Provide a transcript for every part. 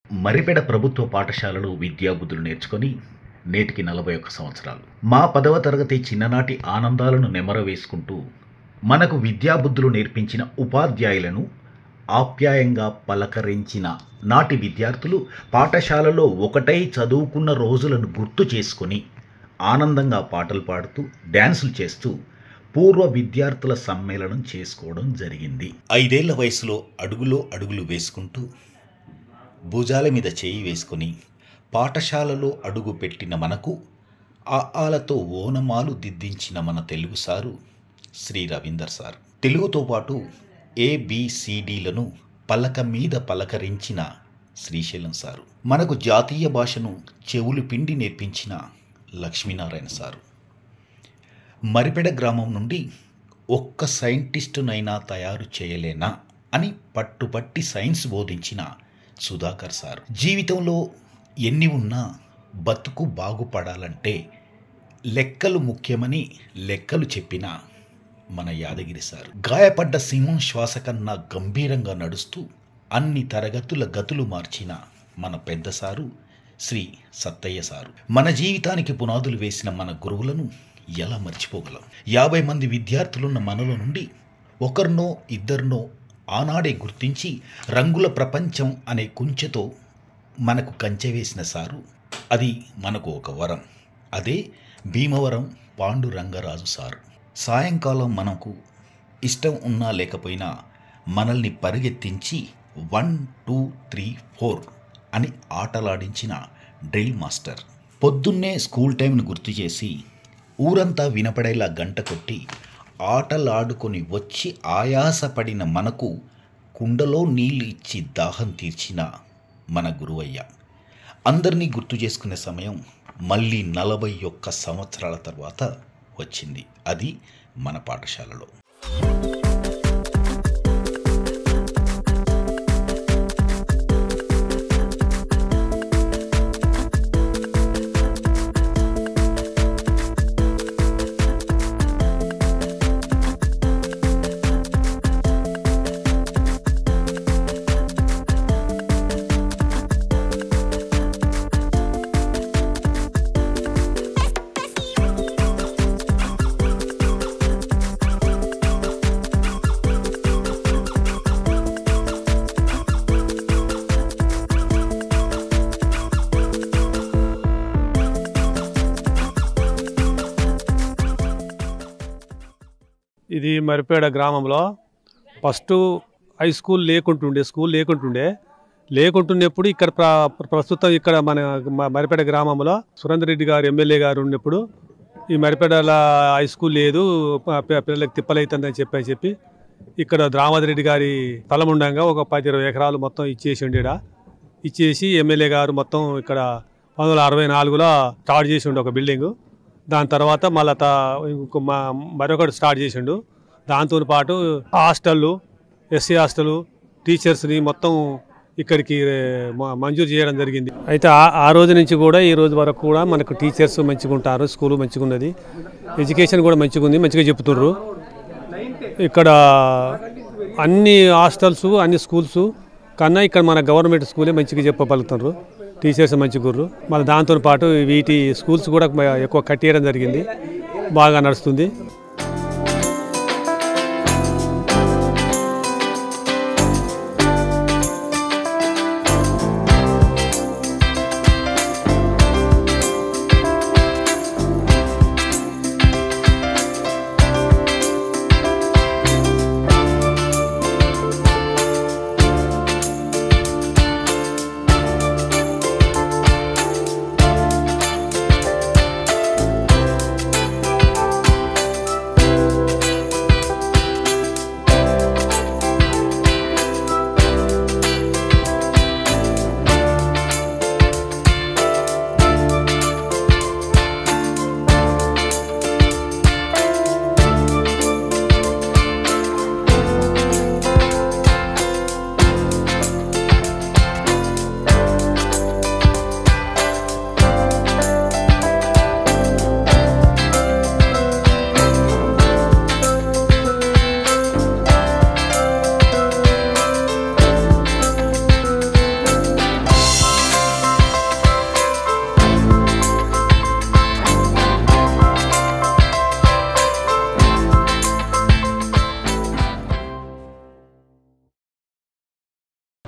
మరిపెడ ప్రభుత్వ పాఠశాలలో విద్యాబుద్ధులు నేర్చుకొని నేటికి 41 సంవత్సరాలు. మా 10వ తరగతి చిన్ననాటి ఆనందాలను నెమరవేసుకుంటూ మనకు విద్యాబుద్ధులు నేర్పించిన ఉపాధ్యాయులను ఆప్యాయంగా పలకరించిన నాటి విద్యార్థులు పాఠశాలలో ఒకటై చదువుకున్న రోజులను గుర్తు చేసుకొని ఆనందంగా పాటలు పాడుతూ డ్యాన్సులు చేస్తూ పూర్వ విద్యార్థుల సమ్మేళనం చేసుకోవడం జరిగింది. 5 ఏళ్ల వయసులో అడుగులో అడుగులు వేసుకుంటూ భుజాల మీద చేయి వేసుకొని పాఠశాలలో అడుగు పెట్టిన మనకు ఆలతో ఓనమాలు దిద్దించిన మన తెలుగు సారు శ్రీ రవీందర్ సార్. తెలుగుతో పాటు ABCDలను పలక మీద పలకరించిన శ్రీశైలం సారు. మనకు జాతీయ భాషను చెవులు పిండి నేర్పించిన లక్ష్మీనారాయణ సారు. మరిపెడ గ్రామం నుండి ఒక్క సైంటిస్టునైనా తయారు చేయలేనా అని పట్టుపట్టి సైన్స్ బోధించిన సుధాకర్ సార్. జీవితంలో ఎన్ని ఉన్నా బతుకు బాగుపడాలంటే లెక్కలు ముఖ్యమని లెక్కలు చెప్పిన మన యాదగిరి సార్. గాయపడ్డ సింహం శ్వాస కన్నా గంభీరంగా నడుస్తూ అన్ని తరగతుల గతులు మార్చిన మన పెద్ద సారు శ్రీ సత్తయ్య సారు. మన జీవితానికి పునాదులు వేసిన మన గురువులను ఎలా మర్చిపోగలం? 50 మంది విద్యార్థులున్న మనలో నుండి ఒకరినో ఇద్దరినో ఆనాడే గుర్తించి రంగుల ప్రపంచం అనే కుంచెతో మనకు కంచె వేసిన సారు. అది మనకు ఒక వరం. అదే భీమవరం పాండురంగరాజు సారు. సాయంకాలం మనకు ఇష్టం ఉన్నా లేకపోయినా మనల్ని పరిగెత్తించి 1 2 3 4 అని ఆటలాడించిన డ్రిల్ మాస్టర్. పొద్దున్నే స్కూల్ టైంను గుర్తు చేసి ఊరంతా వినపడేలా గంట కొట్టి ఆటలాడుకొని వచ్చి ఆయాసపడిన మనకు కుండలో నీళ్లు ఇచ్చి దాహం తీర్చిన మన గురువయ్య. అందరినీ గుర్తు చేసుకునే సమయం మళ్ళీ 41 సంవత్సరాల తర్వాత వచ్చింది. అది మన పాఠశాలలో. ఇది మరిపేడ గ్రామంలో ఫస్ట్ హై స్కూల్ లేకుంటుండేప్పుడు ఇక్కడ ప్రస్తుతం ఇక్కడ మన మరిపేడ గ్రామంలో సురేందర్ రెడ్డి గారు ఎమ్మెల్యే గారు ఉన్నప్పుడు ఈ మరిపేడల హై స్కూల్ లేదు, పిల్లలకి తిప్పలవుతుందని చెప్పి ఇక్కడ ద్రామోదర్ రెడ్డి గారి స్థలం ఉండగా ఒక 10-20 ఎకరాలు మొత్తం ఇచ్చేసి ఎమ్మెల్యే గారు మొత్తం ఇక్కడ 1964లో స్టార్ట్ చేసిండు ఒక బిల్డింగు. దాని తర్వాత మళ్ళీ మరొకటి స్టార్ట్ చేసిండు. దాంతో పాటు హాస్టళ్ళు, SC హాస్టలు, టీచర్స్ని మొత్తం ఇక్కడికి మంజూరు చేయడం జరిగింది. అయితే ఆ రోజు నుంచి కూడా ఈ రోజు వరకు కూడా మనకు టీచర్స్ మంచిగా ఉంటారు, స్కూలు మంచిగా ఉన్నది, ఎడ్యుకేషన్ కూడా మంచిగా ఉంది, మంచిగా చెప్తుర్రు. ఇక్కడ అన్ని హాస్టల్స్ అన్ని స్కూల్స్ కన్నా ఇక్కడ మన గవర్నమెంట్ స్కూలే మంచిగా చెప్పగలుగుతున్నారు, టీచర్స్ మంచిగుర్రు. మళ్ళీ దాంతో పాటు వీటి స్కూల్స్ కూడా ఎక్కువ కట్టేయడం జరిగింది, బాగా నడుస్తుంది.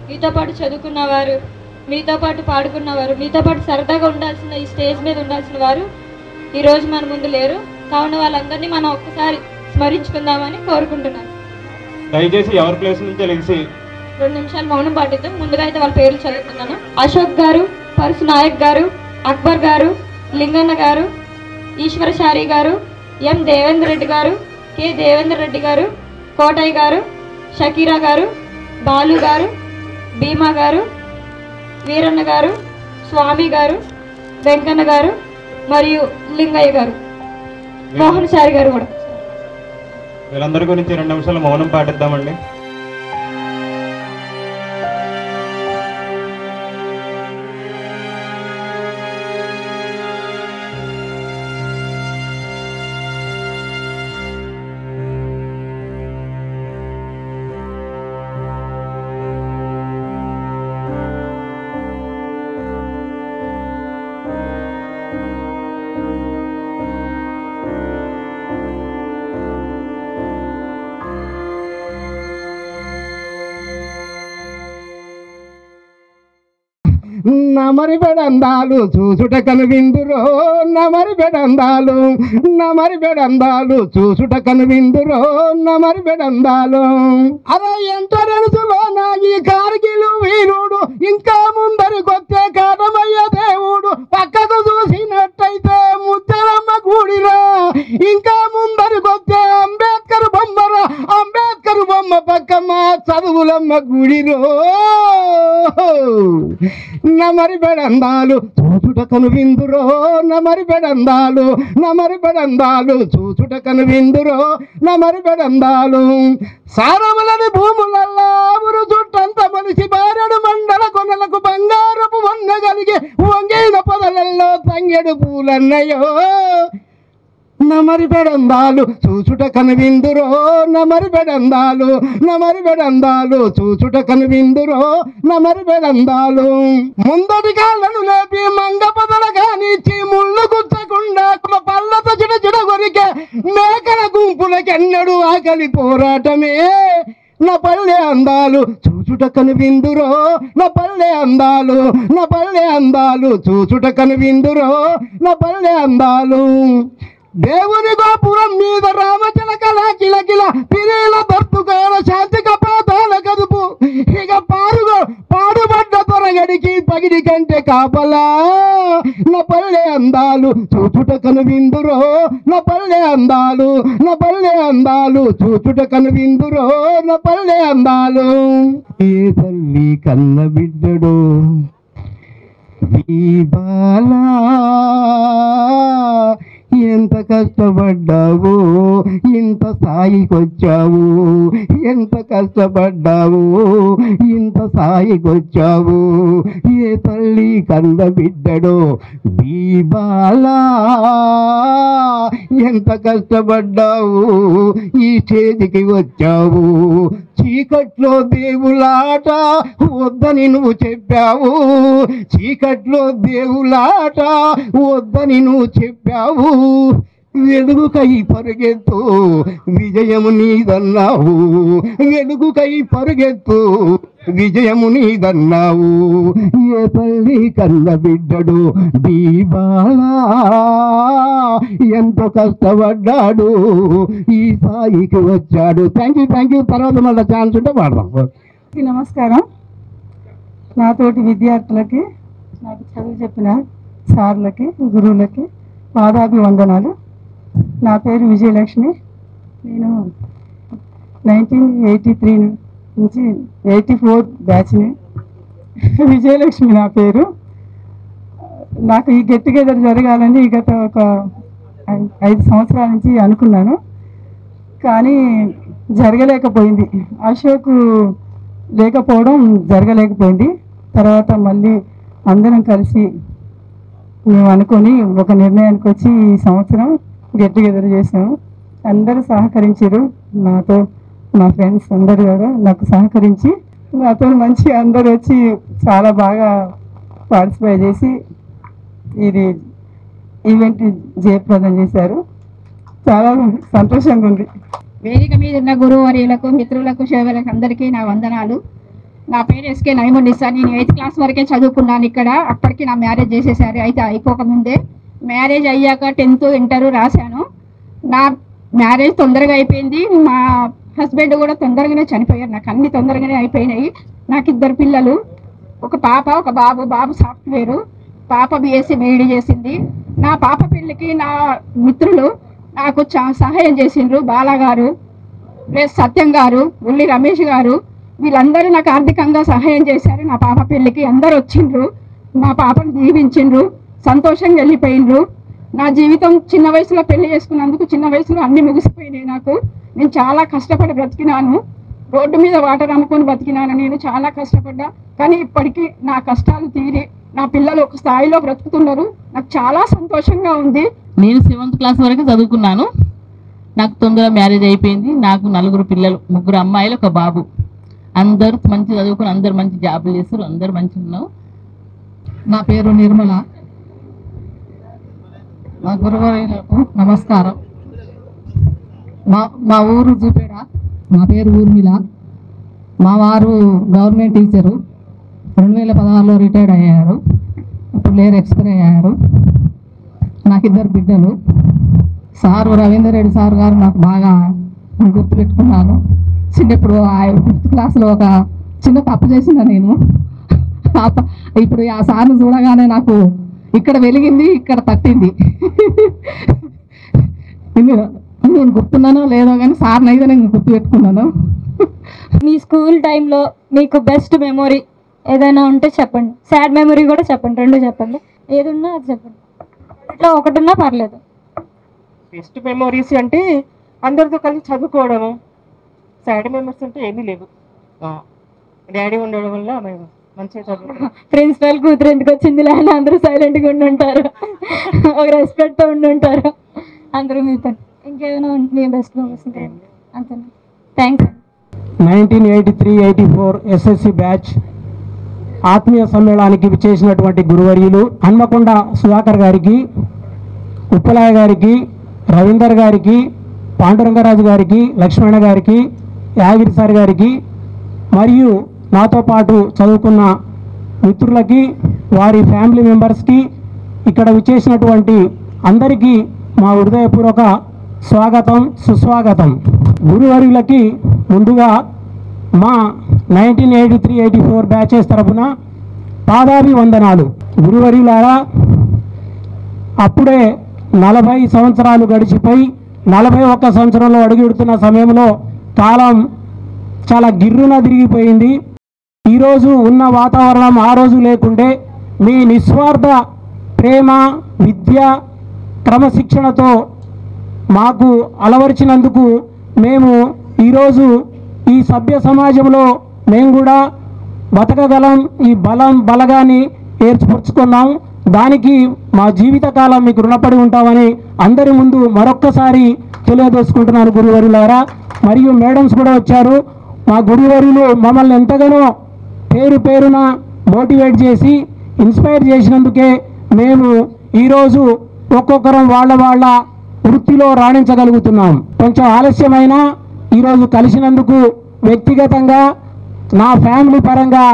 మీతో పాటు చదువుకున్నవారు, మీతో పాటు పాడుకున్నవారు, మీతో పాటు సరదాగా ఉండాల్సిన ఈ స్టేజ్ మీద ఉండాల్సిన వారు ఈరోజు మన ముందు లేరు. కావున వాళ్ళందరినీ మనం ఒక్కసారి స్మరించుకుందామని కోరుకుంటున్నాను. దయచేసి ఎవరి ప్లేస్ నుంచి లేచి 2 నిమిషాలు మౌనం పాటిద్దాం. ముందుగా అయితే వాళ్ళ పేర్లు చదువుతున్నాను. అశోక్ గారు, పరసు నాయక్ గారు, అక్బర్ గారు, లింగన్న గారు, ఈశ్వరశారి గారు, ఎం దేవేంద్ర రెడ్డి గారు, కె దేవేంద్ర రెడ్డి గారు, కోటయ్య గారు, షకీరా గారు, బాలు గారు, భీమా గారు, వీరన్న గారు, స్వామి గారు, వెంకన్న గారు మరియు లింగయ్య గారు, మోహన్ శారి గారు కూడా. వీళ్ళందరి గురించి 2 నిమిషాలు మౌనం పాటిద్దామండి. నమరి బెడందాలు చూసుట కనువిందురో, నమరి బెడందాలు, నమరి బెడందాలు చూసుట కనువిందురో, నమరి బెడందాలు. అరే ఎంటరెనుసులో నా ఈ కార్గిలు వీరుడు, ఇంకా ముందరికొచ్చే కాటమయ్య దేవుడు, పక్కకు చూసినట్టయితే ముద్దరమ్మ గుడిరా, ఇంకా ముందరికొచ్చే అంబేద్కర్ బొమ్మరా, అంబేద్కర్ బొమ్మ పక్క మా చదువులమ్మ గుడిరో. నమరి బెడందాలు చూచుట కనువిందురో, నమరి బెడందాలు, నమరి బెడందాలు చూచుట కనువిందురో, నమరి బెడందాలు. సారములని భూములల్లా ఊరు చుట్టంత మనిషి బారెడు మండల కొనలకు బంగారపు వన్నగలిగే వంగిన పొదలల్లో తంగెడు పూలన్నయో. నమరి బెడందాలు చూచుట కనువిందురో, నమరి బెడందాలు, నమరి బెడందాలు చూచుట కనువిందురో, నమరి బెడందాలు. ముందటి కాళ్ళను లేపి మంగ పొదల కానిచ్చి ముళ్ళు గుచ్చకుండా పళ్ళతో చిడ కొరికే మేకల గుంపులకెన్నడు ఆకలి పోరాటమే. నా పల్లె అందాలు చూచుట కనువిందురో, నా పల్లె అందాలు, నా పల్లె అందాలు చూచుట కనువిందురో, నా పల్లె అందాలు. దేవుని గోపురం మీద రామచిలకల కిలకిల పిరీల దర్తుకాల శాంతి కపాతాల కదుపు, ఇక పాడుబడ్డ త్వరగడికి పగిడి కంటే కాపలా. నా పల్లె అందాలు చూచుట కనువిందురో, నా పల్లె అందాలు, నా పల్లె అందాలు చూచుట కనువిందురో, నా పల్లె అందాలు. ఏ తల్లి కన్న బిడ్డడు బాలా, ఎంత కష్టపడ్డావు ఇంత స్థాయికొచ్చావు, ఎంత కష్టపడ్డావు ఇంత స్థాయికొచ్చావు. ఏ తల్లి కన్న బిడ్డడో బీబాలా, ఎంత కష్టపడ్డావు ఈ స్టేజికి వచ్చావు. చీకట్లో దేవులాట వద్దని నువ్వు చెప్పావు, చీకట్లో దేవులాట వద్దని నువ్వు చెప్పావు. వెలుగుకై పరుగెత్తు విజయము నీదన్నావు, వెలుగుకై పరుగెత్తు విజయము నీదన్నావు. ఏ తల్లి కన్న బిడ్డడు దీబాలా, ఎంతో కష్టపడ్డాడు ఈ స్థాయికి వచ్చాడు. Thank you. తర్వాత మళ్ళీ ఛాన్స్ ఉంటే వాడదాం. నమస్కారం. నాతోటి విద్యార్థులకి, నాకు చదువు చెప్పిన సార్లకి, గురువులకి పాదాభివందనాలు. నా పేరు విజయలక్ష్మి. నేను 1983 నుంచి 84 బ్యాచ్ని. విజయలక్ష్మి నా పేరు. నాకు ఈ గెట్ టుగెదర్ జరగాలని గత ఒక 5 సంవత్సరాల నుంచి అనుకున్నాను, కానీ జరగలేకపోయింది. అశోక్ లేకపోవడం జరగలేకపోయింది. తర్వాత మళ్ళీ అందరం కలిసి మేము అనుకొని ఒక నిర్ణయానికి వచ్చి ఈ సంవత్సరం గెట్ టుగెదర్ చేసాము. అందరూ సహకరించారు. నాతో మా ఫ్రెండ్స్ అందరూ కూడా నాకు సహకరించి నాతో మంచి అందరూ వచ్చి చాలా బాగా పార్టిసిపేట్ చేసి ఇది ఈవెంట్ జయప్రదం చేశారు. చాలా సంతోషంగా ఉంది. వేదిక మీద ఉన్న గురువర్యులకు, మిత్రులకు, సేవలకు అందరికీ నా వందనాలు. నా పేరు ఎస్కే నైముండిసా. నేను 8th క్లాస్ వరకే చదువుకున్నాను ఇక్కడ. అప్పటికి నా మ్యారేజ్ చేసేసారు. అయితే అయిపోకముందే మ్యారేజ్ అయ్యాక 10th ఇంటర్ రాశాను. నా మ్యారేజ్ తొందరగా అయిపోయింది. మా హస్బెండ్ కూడా తొందరగానే చనిపోయారు. నాకు అన్ని తొందరగానే అయిపోయినాయి. నాకు 2 పిల్లలు, ఒక పాప ఒక బాబు. బాబు సాఫ్ట్వేరు, పాప BSc BEd చేసింది. నా పాప పెళ్ళికి నా మిత్రులు నాకు సహాయం చేసిండ్రు. బాలా గారు ప్లస్ సత్యం గారు, ఉల్లి రమేష్ గారు, వీళ్ళందరూ నాకు ఆర్థికంగా సహాయం చేశారు. నా పాప పెళ్ళికి అందరు వచ్చిండ్రు, మా పాపను దీవించిండ్రు, సంతోషంగా వెళ్ళిపోయిండ్రు. నా జీవితం చిన్న వయసులో పెళ్లి చేసుకున్నందుకు చిన్న వయసులో అన్ని ముగిసిపోయినాయి. నేను చాలా కష్టపడి బ్రతికినాను. రోడ్డు మీద వాటర్ అమ్ముకొని బతికినాను. నేను చాలా కష్టపడ్డా. కానీ ఇప్పటికీ నా కష్టాలు తీరి నా పిల్లలు ఒక స్థాయిలో బ్రతుకుతున్నారు. నాకు చాలా సంతోషంగా ఉంది. నేను 7th క్లాస్ వరకు చదువుకున్నాను. నాకు తొందరగా మ్యారేజ్ అయిపోయింది. నాకు 4 పిల్లలు, 3 అమ్మాయిలు, ఒక బాబు. అందరూ మంచి చదువుకుని అందరు మంచి జాబులు చేస్తారు. అందరు మంచిగా ఉన్నావు. నా పేరు నిర్మల. మా గురువారికి నమస్కారం. మా ఊరు జూపేడ. నా పేరు ఊర్మిళ. మా వారు గవర్నమెంట్ టీచరు. 2016లో రిటైర్డ్ అయ్యారు. ఇప్పుడు లేరు, ఎక్స్పైర్ అయ్యారు. నాకు 2 బిడ్డలు. సారు రవీందర్ రెడ్డి సార్ గారు నాకు బాగా గుర్తుపెట్టుకున్నాను. చిన్నప్పుడు 5th క్లాస్లో ఒక చిన్న తప్పు చేసిన నేను. ఇప్పుడు ఆ సార్ను చూడగానే నాకు ఇక్కడ వెలిగింది, ఇక్కడ తట్టింది. నేను గుర్తున్నానో లేదో కానీ సార్ని అయితే నేను గుర్తుపెట్టుకున్నాను. మీ స్కూల్ టైంలో మీకు బెస్ట్ మెమొరీ ఏదైనా ఉంటే చెప్పండి. సాడ్ మెమొరీ కూడా చెప్పండి, 2 చెప్పండి. ఏదున్నా అది చెప్పండి. ఇట్లా ఒకటిన్నా పర్లేదు. బెస్ట్ మెమొరీస్ అంటే అందరితో కలిసి చదువుకోవడము. సాడ్ మెమరీస్ అంటే ఏమీ లేవు. డాడీ ఉండడం వల్ల మేము మంచిగా చదువుకున్నాం. ప్రిన్సిపల్ కూతురు ఎందుకు వచ్చింది లేని అందరూ సైలెంట్గా ఉండి ఉంటారు, ఒక రెస్పెక్ట్తో ఉండి ఉంటారు అందరూ మీతో. ఇంకేమైనా మీ బెస్ట్ మెమరీస్ అంతే. థ్యాంక్స్. 1983-84 SSC బ్యాచ్ ఆత్మీయ సమ్మేళనానికి విచ్చేసినటువంటి గురువర్యులు హన్మకొండ సుధాకర్ గారికి, ఉప్పలాయ గారికి, రవీందర్ గారికి, పాండురంగరాజు గారికి, లక్ష్మణ గారికి, యాగిరి సార్ గారికి, మరియు నాతో పాటు చదువుకున్న మిత్రులకి, వారి ఫ్యామిలీ మెంబర్స్కి, ఇక్కడ విచ్చేసినటువంటి అందరికీ మా హృదయపూర్వక స్వాగతం, సుస్వాగతం. గురువర్యులకి ముందుగా మా 1983-84 బ్యాచెస్ తరఫున పాదాభివందనాలు. గురువర్యులారా, అప్పుడే 40 సంవత్సరాలు గడిచిపోయి 41 సంవత్సరంలో అడుగుపెడుతున్న సమయంలో కాలం చాలా గిర్రున తిరిగిపోయింది. ఈరోజు ఉన్న వాతావరణం ఆ రోజు లేకుండే మీ నిస్వార్థ ప్రేమ, విద్య, క్రమశిక్షణతో మాకు అలవర్చినందుకు మేము ఈరోజు ఈ సభ్య సమాజంలో మేము కూడా బతకగలం. ఈ బలగాన్ని ఏర్పరచుకున్నాం. దానికి మా జీవితకాలం మీకు రుణపడి ఉంటామని అందరి ముందు మరొక్కసారి తెలియజేసుకుంటున్నాను గురువర్యులారా. మరియు మేడమ్స్ కూడా వచ్చారు. మా గురువర్యులు మమ్మల్ని ఎంతగానో పేరున మోటివేట్ చేసి ఇన్స్పైర్ చేసినందుకే మేము ఈరోజు ఒక్కొక్కరం వాళ్ళ వృత్తిలో రాణించగలుగుతున్నాం. కొంచెం ఆలస్యమైనా ఈరోజు కలిసినందుకు వ్యక్తిగతంగా నా ఫ్యామిలీ పరంగా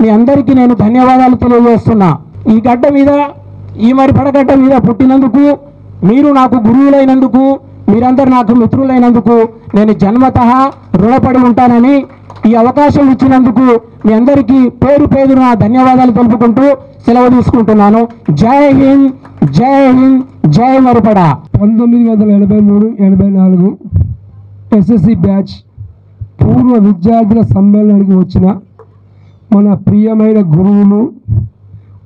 మీ అందరికీ నేను ధన్యవాదాలు తెలియజేస్తున్నా. ఈ గడ్డ మీద, ఈ మరిపడగడ్డ మీద పుట్టినందుకు, మీరు నాకు గురువులైనందుకు, మీరందరూ నాకు మిత్రులైనందుకు నేను జన్మతః రుణపడి ఉంటానని ఈ అవకాశం ఇచ్చినందుకు మీ అందరికీ పేరున ధన్యవాదాలు తెలుపుకుంటూ సెలవు తీసుకుంటున్నాను. జై హింద్, జై హింద్, జై మరిపడ. 1983-84 SSC బ్యాచ్ పూర్వ విద్యార్థుల సమ్మేళనానికి వచ్చిన మన ప్రియమైన గురువులు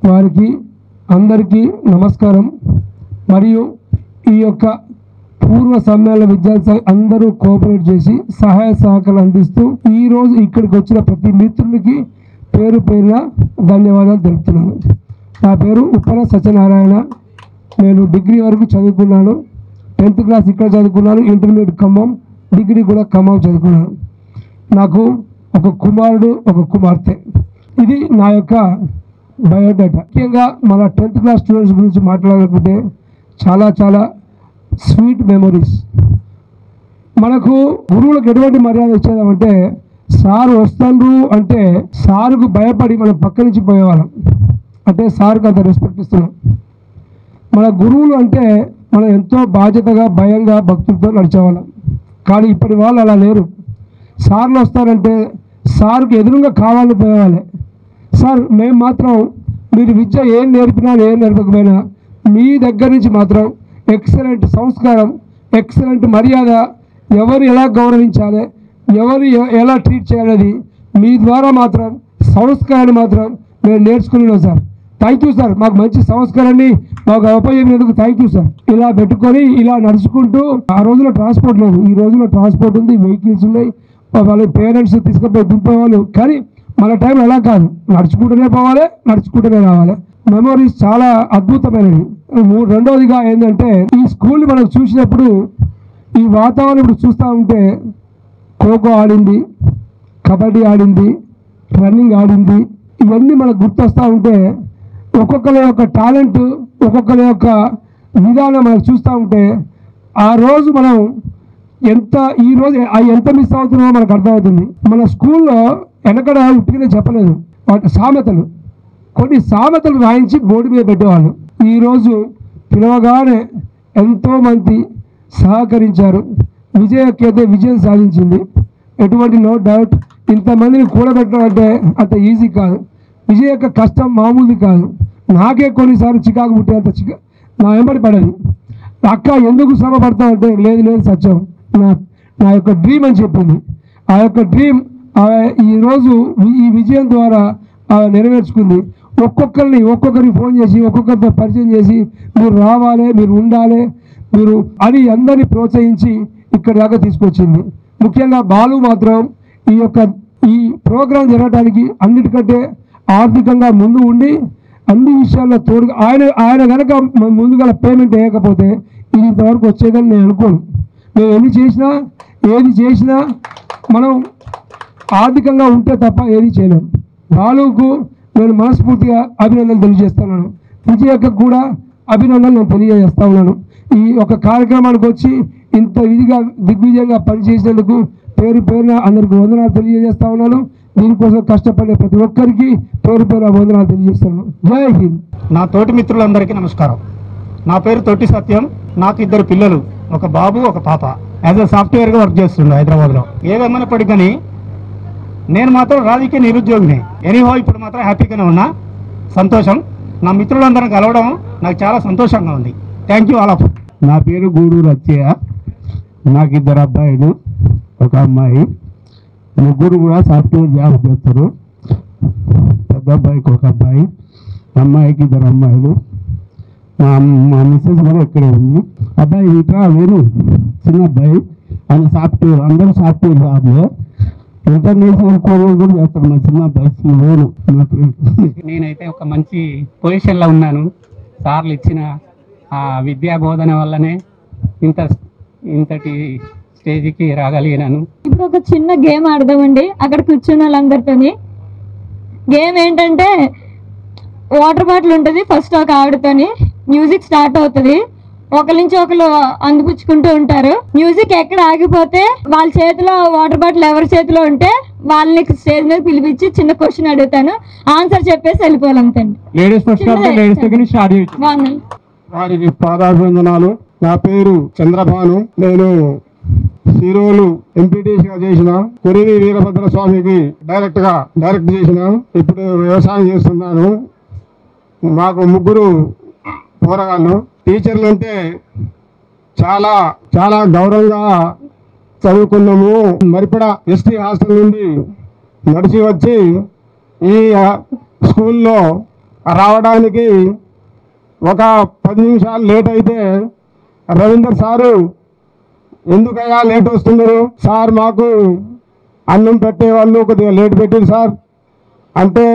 వారికి అందరికీ నమస్కారం. మరియు ఈ యొక్క పూర్వ సమ్మేళన విద్యార్థులు అందరూ కోఆపరేట్ చేసి సహాయ సహకారాలు అందిస్తూ ఈరోజు ఇక్కడికి వచ్చిన ప్రతి మిత్రులకి పేరున ధన్యవాదాలు తెలుపుతున్నాను. నా పేరు ఉప్పల సత్యనారాయణ. నేను డిగ్రీ వరకు చదువుకున్నాను. 10th క్లాస్ ఇక్కడ చదువుకున్నాను. ఇంటర్మీడియట్ ఖమ్మం, డిగ్రీ కూడా ఖమ్మం చదువుకున్నాను. నాకు ఒక కుమారుడు, ఒక కుమార్తె. ఇది నా యొక్క బయోడేటా. ముఖ్యంగా మన 10th క్లాస్ స్టూడెంట్స్ గురించి మాట్లాడాలనుకుంటే చాలా స్వీట్ మెమొరీస్. మనకు గురువులకు ఎటువంటి మర్యాద ఇచ్చేదామంటే సార్ వస్తుండ్రు అంటే సార్కు భయపడి మనం పక్క నుంచి పోయేవాళ్ళం. అంటే సార్కు అంత రెస్పెక్ట్ ఇస్తున్నాం. మన గురువులు అంటే మనం ఎంతో బాధ్యతగా భయంగా భక్తులతో నడిచేవాళ్ళం. కానీ ఇప్పటి వాళ్ళు అలా లేరు. సార్లు వస్తారంటే సార్కు ఎదురుగా కావాలని పోయేవాళ్ళే. సార్ మేము మాత్రం మీరు విద్య ఏం నేర్పినా ఏం నేర్పకపోయినా మీ దగ్గర నుంచి మాత్రం ఎక్సలెంట్ సంస్కారం, ఎక్సలెంట్ మర్యాద, ఎవరు ఎలా గౌరవించాలి, ఎవరు ఎలా ట్రీట్ చేయాలనేది మీ ద్వారా మాత్రం సంస్కారాన్ని మాత్రం మేము నేర్చుకున్నాం సార్. Thank you sir. మాకు మంచి సంస్కారాన్ని మాకు ఉపయోగించినందుకు థ్యాంక్ యూ సార్. ఇలా పెట్టుకొని ఇలా నడుచుకుంటూ, ఆ రోజులో ట్రాన్స్పోర్ట్ లేదు, ఈ రోజులో ట్రాన్స్పోర్ట్ ఉంది, వెహికల్స్ ఉన్నాయి, వాళ్ళ పేరెంట్స్ తీసుకుపోయి దింపేవాళ్ళు. కానీ మన టైం అలా కాదు, నడుచుకుంటూనే పోవాలి, నడుచుకుంటూనే రావాలి. మెమోరీస్ చాలా అద్భుతమైనవి. రెండవదిగా ఏంటంటే ఈ స్కూల్ మనం చూసినప్పుడు ఈ వాతావరణం ఇప్పుడు చూస్తూ ఉంటే ఖోఖో ఆడింది, కబడ్డీ ఆడింది, రన్నింగ్ ఆడింది, ఇవన్నీ మనకు గుర్తొస్తూ ఉంటే ఒక్కొక్కరి యొక్క టాలెంట్, ఒక్కొక్కరి యొక్క విధానం మనకు చూస్తూ ఉంటే ఆ రోజు మనం ఈరోజు ఎంత మిస్ అవుతున్నామో మనకు అర్థమవుతుంది. మన స్కూల్లో వెనకడ ఉట్టిగానే చెప్పలేదు, వాటి సామెతలు, కొన్ని సామెతలు రాయించి బోర్డు మీద పెట్టేవాళ్ళు. ఈరోజు పిలవగానే ఎంతోమంది సహకరించారు. విజయకైతే విజయం సాధించింది, ఎటువంటి నో డౌట్. ఇంతమందిని కూడబెట్టడం అంటే అంత ఈజీ కాదు. విజయ్ యొక్క కష్టం మామూలుది కాదు. నాకే కొన్నిసార్లు చికాకు పుట్టేంత నా వెంబడి పడేది. అక్క ఎందుకు శ్రమ పడతావు అంటే లేదు సత్యం, నా యొక్క డ్రీమ్ అని చెప్పింది. ఆ యొక్క డ్రీమ్ ఈరోజు ఈ విజయం ద్వారా నెరవేర్చుకుంది. ఒక్కొక్కరిని ఫోన్ చేసి ఒక్కొక్కరితో పరిచయం చేసి మీరు రావాలి, మీరు ఉండాలి, మీరు అని అందరినీ ప్రోత్సహించి ఇక్కడి దాకా తీసుకొచ్చింది. ముఖ్యంగా బాలు మాత్రం ఈ ప్రోగ్రాం జరగడానికి అన్నిటికంటే ఆర్థికంగా ముందు ఉండి అన్ని విషయాల్లో తోడుగా ఆయన కనుక ముందుగా పేమెంట్ వేయకపోతే ఇది ఇంతవరకు వచ్చేదని నేను అనుకోను. మేము ఏది చేసినా మనం ఆర్థికంగా ఉంటే తప్ప ఏది చేయలేము. బాలుకు నేను మనస్ఫూర్తిగా అభినందనలు తెలియజేస్తున్నాను. విజయకు కూడా అభినందనలు నేను తెలియజేస్తా ఉన్నాను. ఈ ఒక కార్యక్రమానికి వచ్చి ఇంత ఇదిగా దిగ్విజయంగా పనిచేసినందుకు పేరున అందరికీ వందనాలు తెలియజేస్తా ఉన్నాను. దీనికోసం కష్టపడే ప్రతి ఒక్కరికి పేరున వందనాలు తెలియజేస్తున్నాను. జై హింద్. నా తోటి మిత్రులందరికీ నమస్కారం. నా పేరు తొట్టి సత్యం. నాకు 2 పిల్లలు, ఒక బాబు ఒక పాప. యాజ్ ఎ సాఫ్ట్వేర్గా వర్క్ చేస్తుండే హైదరాబాద్లో. ఏదేమైనప్పటికీ కానీ నేను మాత్రం రాజకీయ నిరుద్యోగిని. ఎనీహో ఇప్పుడు మాత్రం హ్యాపీగానే ఉన్నా. సంతోషం. నా మిత్రులందరం కలవడం నాకు చాలా సంతోషంగా ఉంది. Thank you all of. నా పేరు గూడూరు అచ్చయ్య. నాకు 2 అబ్బాయిలు, ఒక అమ్మాయి. ముగ్గురు కూడా సాఫ్ట్వేర్ జాబ్ చేస్తారు. పెద్ద అబ్బాయికి ఒక అబ్బాయి, అమ్మాయికి 2 అమ్మాయిలు. మా మిస్సెస్ కూడా ఇక్కడే ఉంది. అబ్బాయి ఇంకా వేరు చిన్న అబ్బాయి, ఆయన సాఫ్ట్వేర్, అందరూ సాఫ్ట్వేర్ జాబ్లో. ఇంటర్నేషనల్ కోర్స్ కూడా చేస్తాడు మా చిన్న అబ్బాయి. వేరు నా పేరు. నేనైతే ఒక మంచి పొజిషన్లో ఉన్నాను. సార్లు ఇచ్చిన ఆ విద్యా బోధన వల్లనే ఇంతటి స్టేజ్కి రాగలిగినాను. ఇప్పుడు ఒక చిన్న గేమ్ ఆడదామండి అక్కడ కూర్చున్న వాళ్ళందరితోని. గేమ్ ఏంటంటే వాటర్ బాటిల్ ఉంటుంది, ఫస్ట్ ఒక ఆవిడతోని మ్యూజిక్ స్టార్ట్ అవుతుంది. ఒకరి నుంచి ఒకరు అందిపుచ్చుకుంటూ ఉంటారు. మ్యూజిక్ ఎక్కడ ఆగిపోతే వాళ్ళ చేతిలో వాటర్ బాటిల్ ఎవరి చేతిలో ఉంటే వాళ్ళని స్టేజ్ మీద పిలిపించి చిన్న క్వశ్చన్ అడుగుతాను, ఆన్సర్ చెప్పేసి వెళ్ళిపోవాలంతండి. వారికి పాదాభివందనాలు. నా పేరు చంద్రభాను. నేను సిరోలు ఎంపీటీసీగా చేసిన, కొరివి వీరభద్ర స్వామికి డైరెక్ట్ చేసిన. ఇప్పుడు వ్యవసాయం చేస్తున్నాను. మాకు 3 పోరగాళ్ళు. టీచర్లు అంటే చాలా చాలా గౌరవంగా చదువుకున్నాము. మరిపడ ఎస్టీ హాస్టల్ నుండి నడిచి వచ్చి ఈ స్కూల్లో రావడానికి ఒక 10 నిమిషాలు లేట్ అయితే రవీందర్ సారు, ఎందుకయ్యా లేట్ వస్తున్నారు సార్, మాకు అన్నం పెట్టేవాళ్ళు కొద్దిగా లేట్ పెట్టారు సార్ అంటే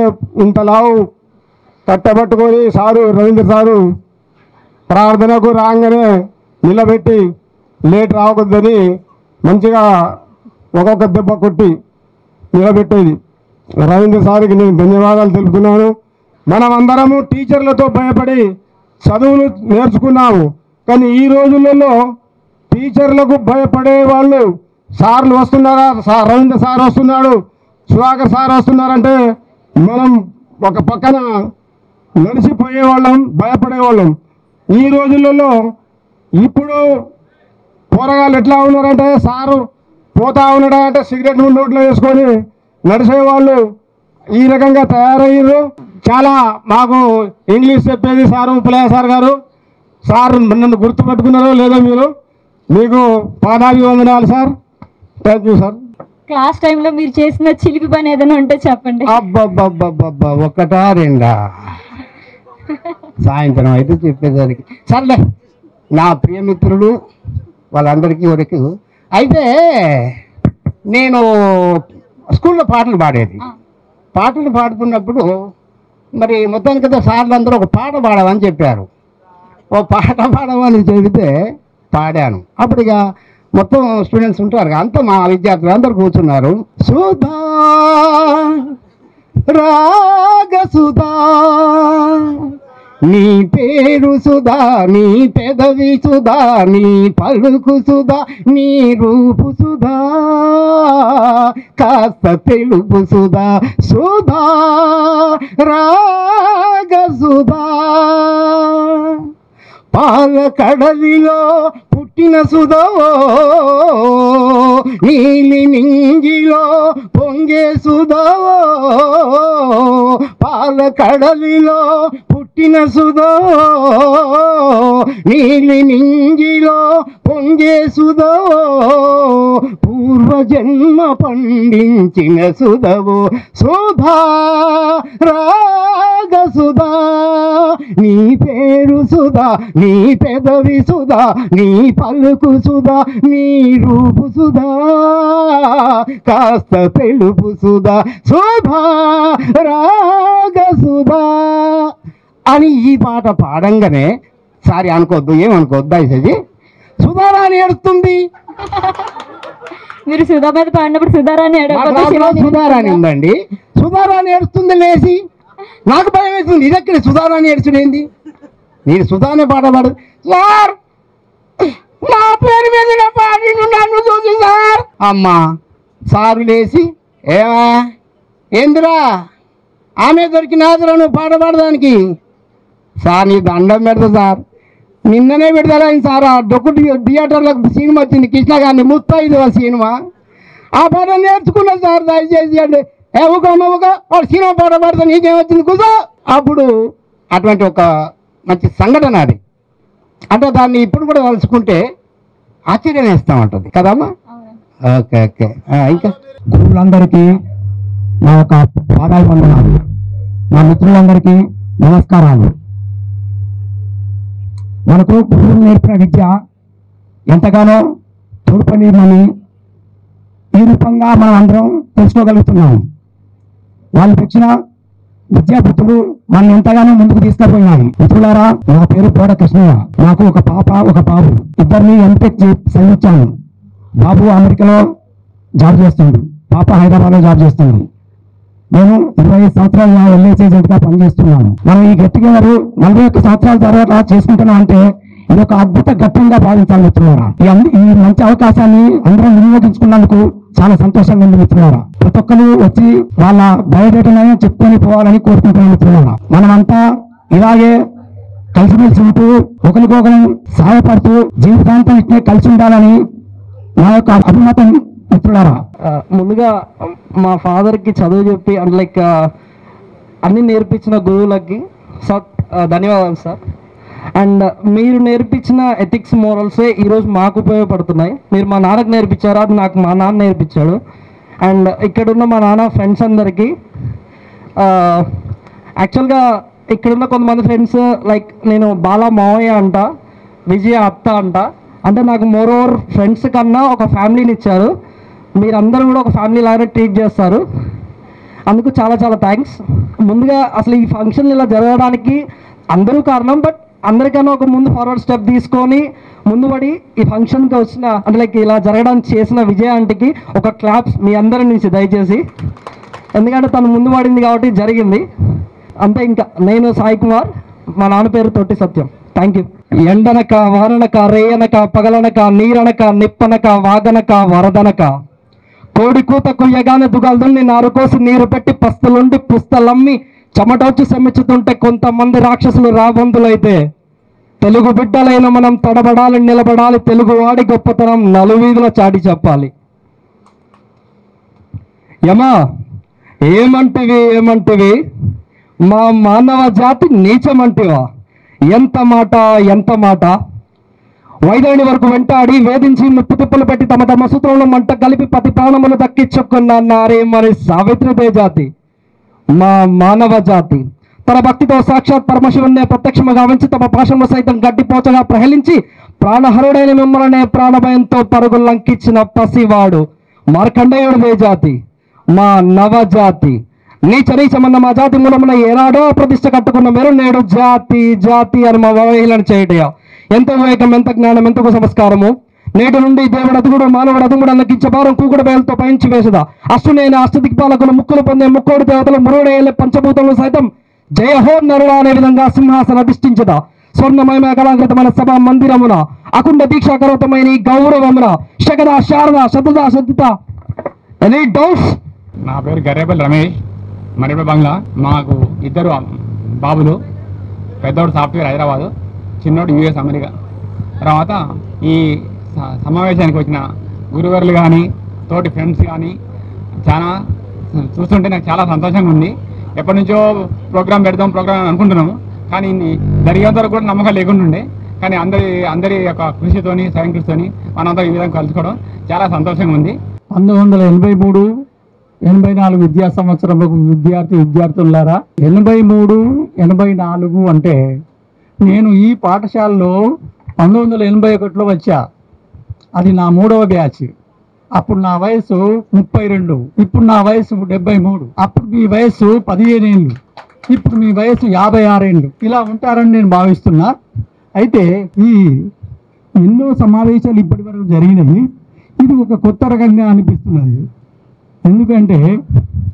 ఇంతలావు కట్టబట్టుకొని రవీంద్ర సారు ప్రార్థనకు రాగానే నిలబెట్టి లేట్ రావద్దని మంచిగా ఒక్కొక్క దెబ్బ కొట్టి నిలబెట్టేది. రవీంద్ర సార్కి నేను ధన్యవాదాలు తెలుపుతున్నాను. మనం అందరము టీచర్లతో భయపడి చదువులు నేర్చుకున్నాము. కానీ ఈ రోజులలో టీచర్లకు భయపడే వాళ్ళు సార్లు వస్తున్నారా, రవీంద్ర సార్ వస్తున్నాడు, సుధాకర్ సార్ వస్తున్నారంటే మనం ఒక పక్కన నడిచిపోయేవాళ్ళం, భయపడేవాళ్ళం. ఈ రోజులలో ఇప్పుడు పోరగాళ్ళు ఎట్లా ఉన్నారంటే సారు పోతా ఉన్నాడా అంటే సిగరెట్ నోట్లో వేసుకొని నడిచేవాళ్ళు ఈ రకంగా తయారయ్యారు. చాలా మాకు ఇంగ్లీష్ చెప్పేది సారు పులయ్య సార్ గారు. సార్ నన్ను గుర్తుపెట్టుకున్నారో లేదో మీరు, మీకు పాదాభివందనాలు sir. Thank you sir. Class టైంలో మీరు చేసిన చిలిపి పని ఏదైనా ఉంటే చెప్పండి. అబ్బబ్బబ్బబ్బబ్బా, ఒకటా రెండా? సాయంత్రం అయితే చెప్పేదానికి. సర్లే, నా ప్రియమిత్రులు వాళ్ళందరికీ వరకు అయితే నేను స్కూల్లో పాటలు పాడేది. పాటలు పాడుతున్నప్పుడు మరి మొత్తానికి కదా సార్లు అందరూ ఒక పాట పాడమని చెప్పారు. ఓ పాట పాడమని చెబితే పాడాను. అప్పుడు ఇక మొత్తం స్టూడెంట్స్ ఉంటారు, అంతా మా విద్యార్థులు అందరు కూర్చున్నారు. సుధా రాగ సుధా, నీ పేరు సుధా, నీ పెదవి సుధా, నీ పలుకు సుధా, నీ రూపు సుధా, కాస్త తెలుపు సుధా, సుధా రాగ సుధా. పాల కడలిలో పుట్టిన సుధవో, నీలి నింగిలో పొంగే సుధవో, పాల కడలిలో పుట్టిన సుధవో, నీలి నింగిలో పొంగే సుధవో, పూర్వజన్మ పండించిన సుధవో, సుధా రాగ సుధా, నీ పేరు సుధా, నీ పెదవి సుధా, నీ పలుకు సుధా, నీ రూపు సుధా, కాస్త తెలుపు సుధా, సుధా రాగ సుధా అని ఈ పాట పాడంగానే సారీ అనుకోవద్దు, ఏమనుకోవద్దు దయచేసి, సుధారాణి ఏడుస్తుంది. మీరు సుధా మీద పాడినప్పుడు సుధారాణి ఉందండి, సుధారాణి ఏడుస్తుంది లేచి. నాకు భయం వేస్తుంది, ఇదెక్కడ సుధారాణి ఏడుచుడేంది? నేను సుధానే పాట పాడు. సార్ నా పేరు మీద పాడి నన్ను చూసి సార్. అమ్మా సారు లేచి, ఏమా ఏందిరా ఆమె దొరికినాదురా నువ్వు పాట పాడడానికి? సార్ నీ దండం పెడతా సార్, నిన్ననే పెడతారని సార్. ఆ డొక్కు థియేటర్లకు సినిమా వచ్చింది, కృష్ణ గారిని ముత్తైదు సినిమా. ఆ పాట నేర్చుకున్నా సార్, దయచేసి అంటే వాడు సినిమా పాట పాడితే నీకేమొచ్చింది కూర్చో. అప్పుడు అటువంటి ఒక మంచి సంఘటన అది, అంటే దాన్ని ఇప్పుడు కూడా తలుచుకుంటే ఆశ్చర్యం వేస్తూ ఉంటుంది కదమ్మా. Okay okay. ఇంకా గురువులందరికీ నా యొక్క పాదాభివందనాలు, నా మిత్రులందరికీ నమస్కారాలు. మనకు గురువులు నేర్పిన విద్య ఎంతగానో తోడ్పడినని ఈ రూపంగా మనం అందరం తెలుసుకోగలుగుతున్నాము. వాళ్ళు తెచ్చిన విద్యాబుద్ధులు మనం ఎంతగానో ముందుకు తీసుకుపోయినాయి. మిత్రులారా, నా పేరు పోడ కృష్ణయ్య. నాకు ఒక పాప ఒక బాబు, ఇద్దరిని ఎంటెక్ చదివించాను. బాబు అమెరికాలో జాబ్ చేస్తుంది, పాప హైదరాబాద్లో జాబ్ చేస్తుంది. నేను 25 సంవత్సరాలు ఎల్ఐసి ఏజెంట్గా పనిచేస్తున్నాను. మనం ఈ గెట్ టుగెదర్ 41 సంవత్సరాల తర్వాత చేసుకుంటున్నాం అంటే ఇది ఒక అద్భుత ఘట్టంగా భావించాలి మిత్రులారా. ఈ మంచి అవకాశాన్ని అందరం వినియోగించుకున్నందుకు చాలా సంతోషంగా ఉంది మిత్రులారా. ప్రతి ఒక్కరు వచ్చి వాళ్ళ బయోడేటాను చెప్పుకొని పోవాలని కోరుకుంటున్నాను మిత్రులారా. మనమంతా ఇలాగే కలిసిమెలిసి ఉంటూ ఒకరికొకరు సహాయపడుతూ జీవితాంతం ఇట్లే కలిసి ఉండాలని నా యొక్క అభిమతం మిత్రులారా. ముందుగా మా ఫాదర్కి చదువు చెప్పి అండ్ లైక్ అన్ని నేర్పించిన గురువులకి ధన్యవాదాలు సార్. అండ్ మీరు నేర్పించిన ఎథిక్స్ మోరల్సే ఈరోజు మాకు ఉపయోగపడుతున్నాయి. మీరు మా నాన్నకు నేర్పించారు, అది నాకు మా నాన్న నేర్పించాడు. అండ్ ఇక్కడున్న మా నాన్న ఫ్రెండ్స్ అందరికీ యాక్చువల్గా ఇక్కడున్న కొంతమంది ఫ్రెండ్స్ లైక్ నేను బాలా మావయ్య అంట, విజయ అత్త అంట, అంటే నాకు మోర్ ఓవర్ ఫ్రెండ్స్ కన్నా ఒక ఫ్యామిలీని ఇచ్చారు. మీరందరూ కూడా ఒక ఫ్యామిలీ లాగా ట్రీట్ చేస్తారు, అందుకు చాలా చాలా థ్యాంక్స్. ముందుగా అసలు ఈ ఫంక్షన్ ఇలా జరగడానికి అందరూ కారణం, బట్ అందరికన్నా ఒక ముందు ఫార్వర్డ్ స్టెప్ తీసుకొని ముందు పడి ఈ ఫంక్షన్కి వచ్చిన అంటే లైక్ ఇలా జరగడానికి చేసిన విజయ ఆంటీకి ఒక క్లాప్స్ మీ అందరి నుంచి దయచేసి, ఎందుకంటే తను ముందు పడింది కాబట్టి జరిగింది అంతే. ఇంకా నేను సాయి కుమార్, మా నాన్న పేరు తొట్టి సత్యం. Thank you. ఎండనక వాననక రేయనక పగలనక నీరనక నిప్పనక వాగనక వరదనక కోడి కూతకు ఎగాన దుగాల్దుల్ని నారు కోసి నీరు పెట్టి పస్తులుండి పుస్తలమ్మి చెమటొచ్చి సెమ్మిచ్చుతుంటే కొంతమంది రాక్షసులు రాబందులైతే తెలుగు బిడ్డలైన మనం తడబడాలి, నిలబడాలి, తెలుగువాడి గొప్పతనం నలువీధుల చాటి చెప్పాలి. యమా ఏమంటివి మా మానవ జాతి నీచమంటివా? ఎంత మాట వైదేని వరకు వెంటాడి వేధించి ముప్పు తిప్పులు పెట్టి తమ సూత్రంలో మంట కలిపి పతి ప్రాణములు దక్కించుకున్న నారే మరి సావిత్రిదే జాతి మా మానవ జాతి. తన భక్తితో సాక్షాత్ పరమశివున్నే ప్రత్యక్షముగా ఉంచి తమ పాశంలో సైతం గడ్డిపోచగా ప్రహలించి ప్రాణహరుడైన మిమ్మల్నే ప్రాణభయంతో పరుగులు లంకించిన పసివాడు మార్కండేయుడిదే జాతి మా నవజాతి. నీచమన్న మా జాతి మూలమున ఏనాడో ప్రతిష్ట కట్టుకున్న మీరు నేడు జాతి అని మా అవహేళన చేయటయా? ఎంత వివేకం, ఎంత జ్ఞానం, ఎంతకు సంస్కారము! నేటి నుండి దేవుడు అదుగుడు మానవుడు అదుగుడు అన్నకించే భారం కూకుడు బయలుతో పయించి వేసదా అష్టునైన అష్టదిక్పాలకులు ముక్కులు పొందే ముక్కోడి దేవతలు మురుడేళ్ళ పంచభూతములు సైతం జయహో నరుడు అనే విధంగా సింహాసన అధిష్ఠించదా స్వర్ణమయమ కళాకృతమైన సభా మందిరమున అకుండ దీక్షాకరతమైన ఈ గౌరవమున శకద శారద శతద శబ్దిత. Any doubts? నా పేరు గరేపల్లి రమేష్, మరిపే బంగ్లా. మాకు ఇద్దరు బాబులు, పెద్దోడు సాఫ్ట్వేర్ హైదరాబాదు, చిన్నోడు యూఎస్ అమెరికా. తర్వాత ఈ సమావేశానికి వచ్చిన గురువర్లు కానీ తోటి ఫ్రెండ్స్ కానీ చాలా చూస్తుంటే నాకు చాలా సంతోషంగా ఉంది. ఎప్పటి నుంచో ప్రోగ్రామ్ అనుకుంటున్నాము, కానీ జరిగేంత వరకు కూడా నమ్మకం లేకుంటుండే. కానీ అందరి యొక్క కృషితోని సహకృషితోని మనంతా ఈ విధంగా కలుసుకోవడం చాలా సంతోషంగా ఉంది. 1983-84 విద్యా సంవత్సరంలో విద్యార్థులారా, 83-84 అంటే నేను ఈ పాఠశాలలో 1981లో వచ్చా. అది నా 3వ బ్యాచ్. అప్పుడు నా వయసు 32, ఇప్పుడు నా వయసు 73. అప్పుడు మీ వయసు 15 ఏళ్ళు, ఇప్పుడు మీ వయసు 56 ఏళ్ళు. ఇలా ఉంటారని నేను భావిస్తున్నా. అయితే ఈ ఎన్నో సమావేశాలు ఇప్పటి వరకు జరిగినాయి. ఇది ఒక కొత్త రకంగా అనిపిస్తున్నది. ఎందుకంటే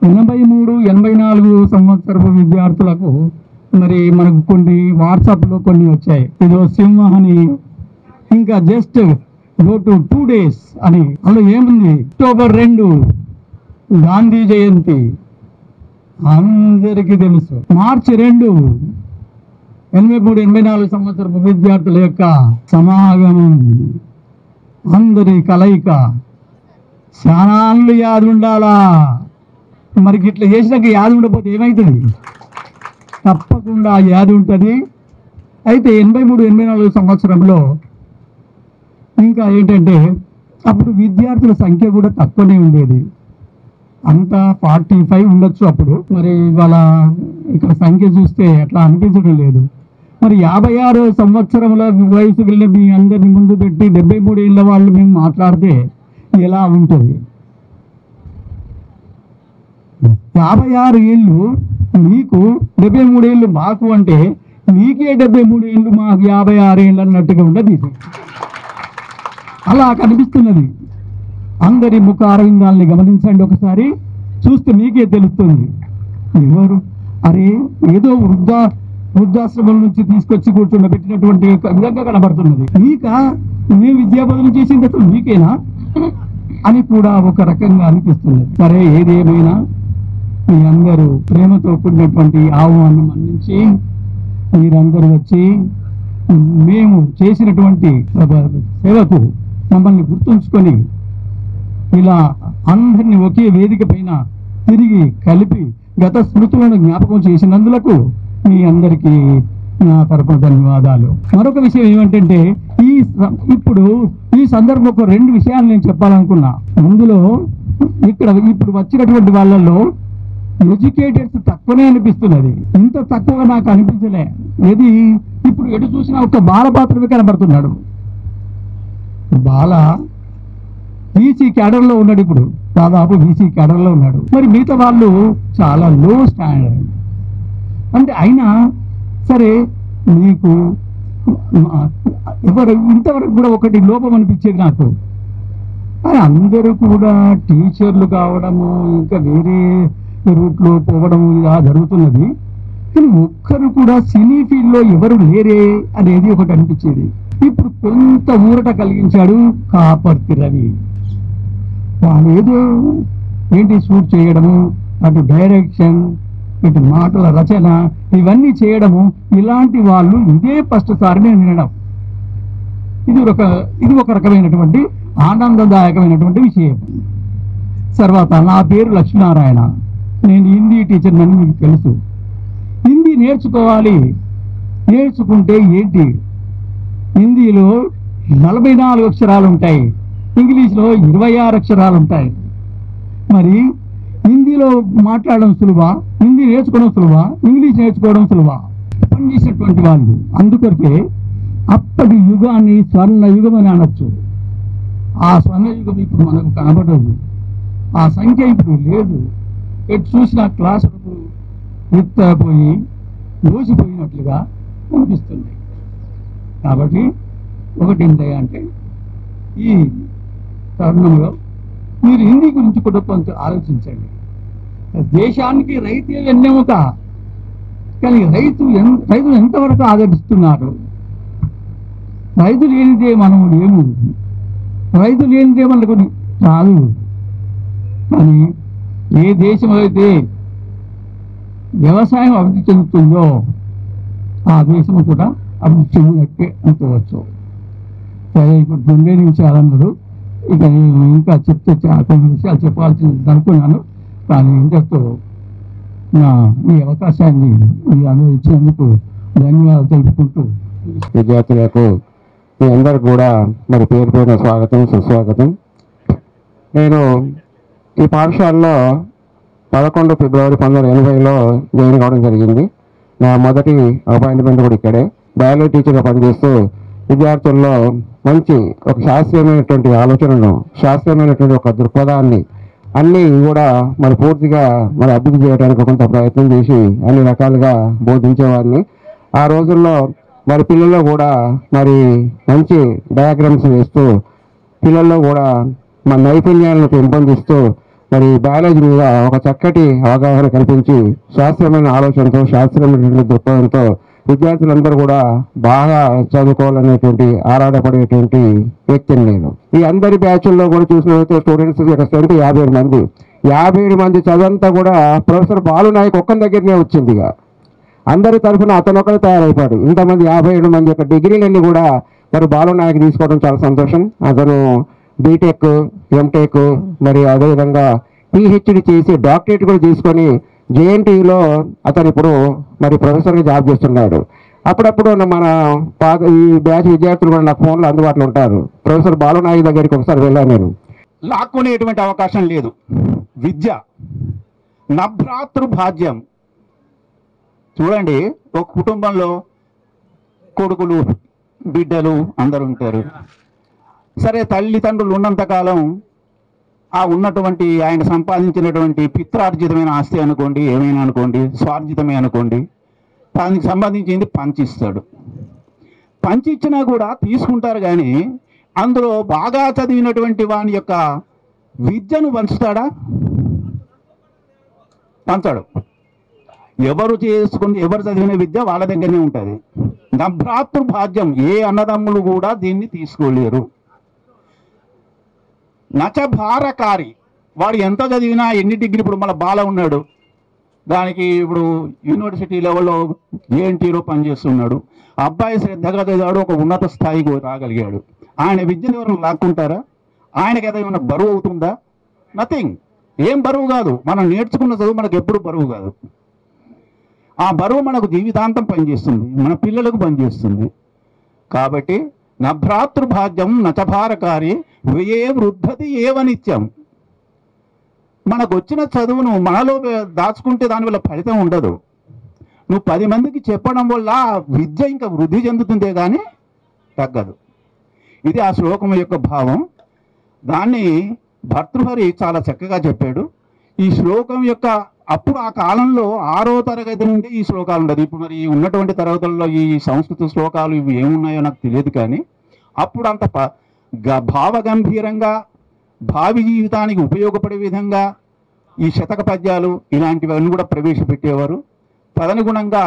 83-84 సంవత్సరపు విద్యార్థులకు మరి మనకు కొన్ని వాట్సాప్లో కొన్ని వచ్చాయి. ఏదో సింహ అని, ఇంకా జస్ట్ గో టు 2 days అని. అందులో ఏముంది? అక్టోబర్ 2 గాంధీ జయంతి అందరికీ తెలుసు. మార్చి 2 83-84 సంవత్సరపు విద్యార్థుల యొక్క సమాగమం, అందరి కలయిక. శానాళ్ళు యాది ఉండాలా. మరి ఇట్లా చేసినాక యాది ఉండకపోతే ఏమవుతుంది? తప్పకుండా యాది ఉంటుంది. అయితే 83-84 సంవత్సరంలో ఇంకా ఏంటంటే అప్పుడు విద్యార్థుల సంఖ్య కూడా తక్కువనే ఉండేది. అంతా 45 ఉండొచ్చు అప్పుడు. మరి ఇవాళ ఇక్కడ సంఖ్య చూస్తే అట్లా అనిపించడం లేదు. మరి 56 సంవత్సరముల వయసు వెళ్ళిన మీ అందరిని ముందు పెట్టి 73 ఏళ్ళ వాళ్ళు మేము మాట్లాడితే ఎలా ఉంటుంది? 56 ఏళ్ళు మీకు, 73 ఏళ్ళు మాకు అంటే మీకే 73 ఏళ్ళు మాకు 56 ఏళ్ళు అన్నట్టుగా ఉండదు. ఇది అలా కనిపిస్తున్నది. అందరి ముఖ అరవిందాలని గమనించండి ఒకసారి, చూస్తే మీకే తెలుస్తుంది ఎవరు. అరే ఏదో వృద్ధాశ్రమం నుంచి తీసుకొచ్చి కూర్చుండబెట్టినటువంటి విధంగా కనబడుతున్నది. మేము విద్యాబోధన చేసింది అసలు మీకేనా అని కూడా ఒక రకంగా అనిపిస్తున్నది. సరే, ఏదేమైనా మీ అందరూ ప్రేమతో కూడినటువంటి ఆహ్వానం మన్నించి మీరందరూ వచ్చి మేము చేసినటువంటి సేవకు మమ్మల్ని గుర్తుంచుకొని ఇలా అందరినీ ఒకే వేదిక పైన తిరిగి కలిపి గత స్మృతులను జ్ఞాపకం చేసినందులకు మీ అందరికీ నా తరపున ధన్యవాదాలు. మరొక విషయం ఏమంటే ఇప్పుడు ఈ సందర్భంలో ఒక 2 విషయాలు నేను చెప్పాలనుకున్నా. అందులో ఇప్పుడు వచ్చినటువంటి వాళ్ళల్లో ఎడ్యుకేటెడ్స్ తక్కువనే అనిపిస్తున్నది. ఇంత తక్కువగా నాకు అనిపించలే. ఏది ఇప్పుడు ఎటు చూసినా ఒక బాల పాత్రమే కనబడుతున్నాడు. బాల బీసీ క్యాడర్లో ఉన్నాడు, ఇప్పుడు దాదాపు బీసీ క్యాడర్లో ఉన్నాడు. మరి మిగతా వాళ్ళు చాలా లో స్టాండర్డ్. అంటే అయినా సరే మీకు ఇంతవరకు కూడా ఒకటి లోపం అనిపించేది నాకు. కానీ అందరూ కూడా టీచర్లు కావడము, ఇంకా వేరే రూట్లో పోవడము ఇలా జరుగుతున్నది. కానీ ఒక్కరు కూడా సినీ ఫీల్డ్లో ఎవరు లేరే అనేది ఒకటి అనిపించేది. ఇప్పుడు కొంత ఊరట కలిగించాడు కాపర్తి రవి. వాళ్ళు ఏదో ఏంటి షూట్ చేయడము, అటు డైరెక్షన్, ఇటు మాటల రచన, ఇవన్నీ చేయడము, ఇలాంటి వాళ్ళు ఇదే ఫస్ట్ సారి నేను వినడం. ఇది ఒక రకమైనటువంటి ఆనందదాయకమైనటువంటి విషయం. తర్వాత నా పేరు లక్ష్మీనారాయణ, నేను హిందీ టీచర్ అని మీకు తెలుసు. హిందీ నేర్చుకోవాలి, నేర్చుకుంటే ఏంటి, హిందీలో 44 అక్షరాలు ఉంటాయి, ఇంగ్లీష్లో 26 అక్షరాలు ఉంటాయి. మరి హిందీలో మాట్లాడడం సులువా, హిందీ నేర్చుకోవడం సులువా, ఇంగ్లీష్ నేర్చుకోవడం సులువా? పనిచేసినటువంటి వాళ్ళు. అందుకొరకే అప్పటి యుగాన్ని స్వర్ణ యుగం అని అనొచ్చు. ఆ స్వర్ణ యుగం ఇప్పుడు మనకు కనబడదు, ఆ సంఖ్య ఇప్పుడు లేదు. ఎటు చూసిన క్లాస్ రూమ్ ఎత్తపోయి మోసిపోయినట్లుగా అనిపిస్తుంది. కాబట్టి ఒకటి ఏంటంటే ఈ తరుణంలో మీరు హిందీ గురించి కూడా కొంచెం ఆలోచించండి. దేశానికి రైతే వెన్నెముక, కానీ రైతులు ఎంతవరకు ఆదరిస్తున్నారు? రైతు లేనిదే మనం లేము, రైతు లేనిదే మనకు రాదు. కానీ ఏ దేశం అయితే వ్యవసాయం అభివృద్ధి చెందుతుందో ఆ దేశం కూడా అభివృద్ధి చెందినట్టే అనుకోవచ్చు. సరే, ఇప్పుడు 2 నిమిషాలు అన్నారు. ఇక నేను ఇంకా చెప్తే కొన్ని విషయాలు చెప్పాల్సింది అనుకున్నాను. కానీ ఇంతతో ఈ అవకాశాన్ని మీ అందరూ ఇచ్చినందుకు ధన్యవాదాలు తెలుపుకుంటూ, విద్యార్థులకు మీ అందరు కూడా మరి పేరు పేరున స్వాగతం, సుస్వాగతం. నేను ఈ పాఠశాలలో 11 ఫిబ్రవరి 1980లో జాయిన్ కావడం జరిగింది. నా మొదటి అపాయింట్మెంట్ కూడా ఇక్కడే. బయాలజీ టీచర్గా పనిచేస్తూ విద్యార్థుల్లో మంచి ఒక శాస్త్రీయమైనటువంటి ఆలోచనను, శాస్త్రీయమైనటువంటి ఒక దృక్పథాన్ని అన్నీ కూడా మరి పూర్తిగా మరి అభివృద్ధి చేయడానికి కొంత ప్రయత్నం చేసి అన్ని రకాలుగా బోధించేవాడిని. ఆ రోజుల్లో మరి పిల్లల్లో కూడా మరి మంచి డయాగ్రామ్స్ వేస్తూ పిల్లల్లో కూడా మన నైపుణ్యాలను పెంపొందిస్తూ మరి బయాలజీ మీద ఒక చక్కటి అవగాహన కల్పించి శాస్త్రీయమైన ఆలోచనతో, శాస్త్రీయమైనటువంటి దృక్పథంతో విద్యార్థులందరూ కూడా బాగా చదువుకోవాలనేటువంటి ఆరాటపడేటువంటి వ్యక్తిని నేను. ఈ అందరి బ్యాచ్ల్లో కూడా చూసినట్లయితే స్టూడెంట్స్ యొక్క స్ట్రెంత్ 57 మంది. 57 మంది చదంతా కూడా ప్రొఫెసర్ బాలు నాయక్ ఒక్కని దగ్గరనే వచ్చింది. ఇక అందరి తరఫున అతను ఒకరు తయారైపోయాడు. ఇంతమంది 57 మంది యొక్క డిగ్రీలన్నీ కూడా మరి బాలు నాయక్ తీసుకోవడం చాలా సంతోషం. అతను బీటెక్, ఎంటెక్, మరి అదేవిధంగా పిహెచ్డి చేసి డాక్టరేట్ కూడా తీసుకొని జేఎన్టీలో అతను ఇప్పుడు మరి ప్రొఫెసర్గా జాబ్ చేస్తున్నాడు. అప్పుడప్పుడు మన ఈ బ్యాచ్ విద్యార్థులు కూడా నాకు ఫోన్లో అందుబాటులో ఉంటారు. ప్రొఫెసర్ బాలు నాయక్ దగ్గరికి ఒకసారి వెళ్ళాను నేను. లాక్కునేటువంటి అవకాశం లేదు. విద్య నభ్రాతృభాజ్యం. చూడండి, ఒక కుటుంబంలో కొడుకులు, బిడ్డలు అందరూ ఉంటారు. సరే, తల్లిదండ్రులు ఉన్నంతకాలం ఆ ఉన్నటువంటి ఆయన సంపాదించినటువంటి పిత్రార్జితమైన ఆస్తి అనుకోండి, ఏమైనా అనుకోండి, స్వార్జితమే అనుకోండి, దానికి సంబంధించింది పంచిస్తాడు. పంచిచ్చినా కూడా తీసుకుంటారు. కానీ అందులో బాగా చదివినటువంటి వాని యొక్క విద్యను పంచుతాడా? పంచాడు. ఎవరు చదివిన విద్య వాళ్ళ దగ్గరనే ఉంటుంది. నభ్రాతృభాజ్యం. ఏ అన్నదమ్ములు కూడా దీన్ని తీసుకోలేరు. నచభారకారి. వాడు ఎంత చదివినా, ఎన్ని డిగ్రీ, ఇప్పుడు మన బాల ఉన్నాడు, దానికి ఇప్పుడు యూనివర్సిటీ లెవెల్లో ఏఎన్టీలో పనిచేస్తున్నాడు. అబ్బాయి శ్రద్ధగా చదివాడు, ఒక ఉన్నత స్థాయికి రాగలిగాడు. ఆయన విద్యను ఎవరు లాక్కుంటారా? ఆయనకి ఏదైనా బరువు అవుతుందా? నథింగ్. ఏం బరువు కాదు. మనం నేర్చుకున్న చదువు మనకు ఎప్పుడు బరువు కాదు. ఆ బరువు మనకు జీవితాంతం పనిచేస్తుంది, మన పిల్లలకు పనిచేస్తుంది. కాబట్టి నభ్రాతృభాజ్యం నచభారకారి వ్యే వృద్ధతి ఏవ నిత్యం. మనకు వచ్చిన చదువును మనలో దాచుకుంటే దానివల్ల ఫలితం ఉండదు. నువ్వు 10 మందికి చెప్పడం వల్ల విద్య ఇంకా వృద్ధి చెందుతుందే కానీ తగ్గదు. ఇది ఆ శ్లోకం యొక్క భావం. దాన్ని భర్తృహరి చాలా చక్కగా చెప్పాడు. ఈ శ్లోకం యొక్క అప్పుడు ఆ కాలంలో 6వ తరగతి నుండి ఈ శ్లోకాలు ఉండదు. ఇప్పుడు మరి ఉన్నటువంటి తరగతుల్లో ఈ సంస్కృత శ్లోకాలు ఇవి ఏమున్నాయో నాకు తెలియదు. కానీ అప్పుడు అంత భావగంభీరంగా, భావి జీవితానికి ఉపయోగపడే విధంగా ఈ శతక పద్యాలు ఇలాంటివన్నీ కూడా ప్రవేశపెట్టేవారు. తదనుగుణంగా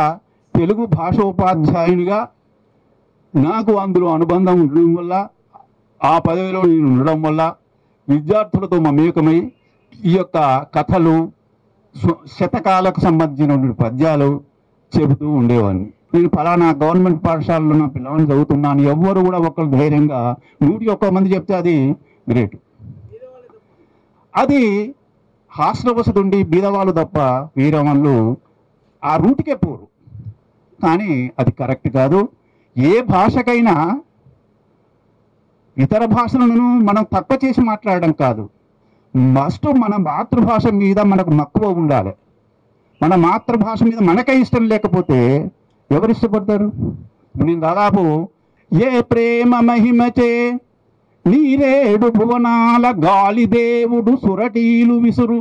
తెలుగు భాషోపాధ్యాయునిగా నాకు అందులో అనుబంధం ఉండడం వల్ల, ఆ పదవిలో నేను ఉండడం వల్ల విద్యార్థులతో మమేకమై ఈ యొక్క కథలు, శతకాలకు సంబంధించిన పద్యాలు చెబుతూ ఉండేవాడిని. నేను ఫలానా గవర్నమెంట్ పాఠశాలలో నా పిల్లవాడిని చదువుతున్నాను, ఎవ్వరు కూడా ఒకరు ధైర్యంగా 101 మంది చెప్తే అది గ్రేట్. అది హాస్టల్ వసతి ఉండి బీదవాళ్ళు తప్ప వేరే వాళ్ళు ఆ రూట్కే పోరు. కానీ అది కరెక్ట్ కాదు. ఏ భాషకైనా ఇతర భాషలను మనం తక్కువ చేసి మాట్లాడడం కాదు, మస్ట్ మన మాతృభాష మీద మనకు మక్కువ ఉండాలి. మన మాతృభాష మీద మనకే ఇష్టం లేకపోతే ఎవరు ఇష్టపడతారు? నేను దాదాపు ఏ ప్రేమ మహిమచే నీరేడు భువనాల గాలి దేవుడు సురటీలు విసురు,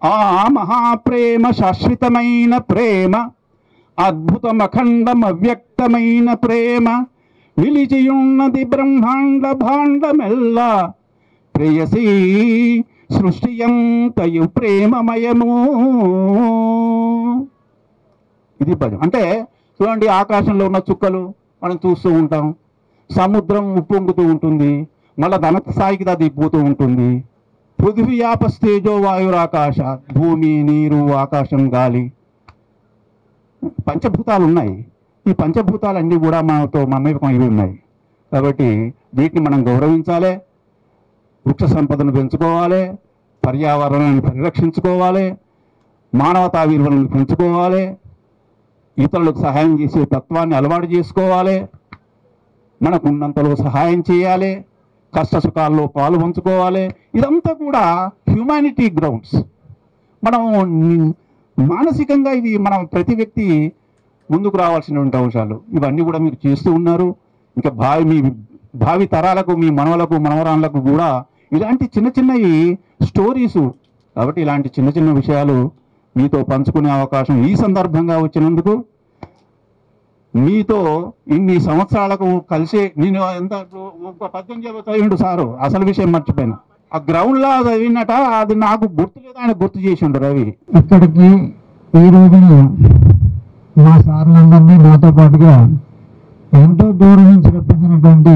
ఆ మహాప్రేమ శాశ్వతమైన ప్రేమ, అద్భుతం అఖండం అవ్యక్తమైన ప్రేమ, నిలిచియున్నది బ్రహ్మాండ భాండమెల్లా, ప్రేయసీ సృష్టియంతయు ప్రేమమయము. ఇది పదం. అంటే చూడండి, ఆకాశంలో ఉన్న చుక్కలు మనం చూస్తూ ఉంటాం, సముద్రం ఉప్పొంగుతూ ఉంటుంది, మళ్ళీ ధనత స్థాయికి అది పోతూ ఉంటుంది. పృథివీ ఆపస్తేజో వాయురాకాశ, భూమి, నీరు, ఆకాశం, గాలి, పంచభూతాలు ఉన్నాయి. ఈ పంచభూతాలన్నీ కూడా మనతో మమేకం ఇవి ఉన్నాయి. కాబట్టి వీటిని మనం గౌరవించాలి, వృక్ష సంపదను పెంచుకోవాలి, పర్యావరణాన్ని పరిరక్షించుకోవాలి, మానవతా విలువలను పెంచుకోవాలి, ఇతరులకు సహాయం చేసే తత్వాన్ని అలవాటు చేసుకోవాలి, మనకున్నంతలో సహాయం చేయాలి, కష్ట సుఖాల్లో పాలు పంచుకోవాలి. ఇదంతా కూడా హ్యుమానిటీ గ్రౌండ్స్. మనం మానసికంగా ఇది మనం ప్రతి వ్యక్తి ముందుకు రావాల్సినటువంటి అంశాలు. ఇవన్నీ కూడా మీరు చేస్తూ ఉన్నారు. ఇంకా మీ భావి తరాలకు, మీ మనవలకు, మనవరాళ్ళకు కూడా ఇలాంటి చిన్న చిన్నవి స్టోరీసు. కాబట్టి ఇలాంటి చిన్న చిన్న విషయాలు మీతో పంచుకునే అవకాశం ఈ సందర్భంగా వచ్చినందుకు, మీతో ఇన్ని సంవత్సరాలకు కలిసి నేను ఎంత ఒక పద్యం చదువుతాడు సారు, అసలు విషయం మర్చిపోయినా. ఆ గ్రౌండ్లో చదివినట అది నాకు గుర్తులేదు, ఆయన గుర్తు చేసి ఉండరు. రవి ఇక్కడికి ఈ రోజున మా సార్లందరినీ నాతో పాటుగా ఎంతో దూరం నుంచి రప్పించినటువంటి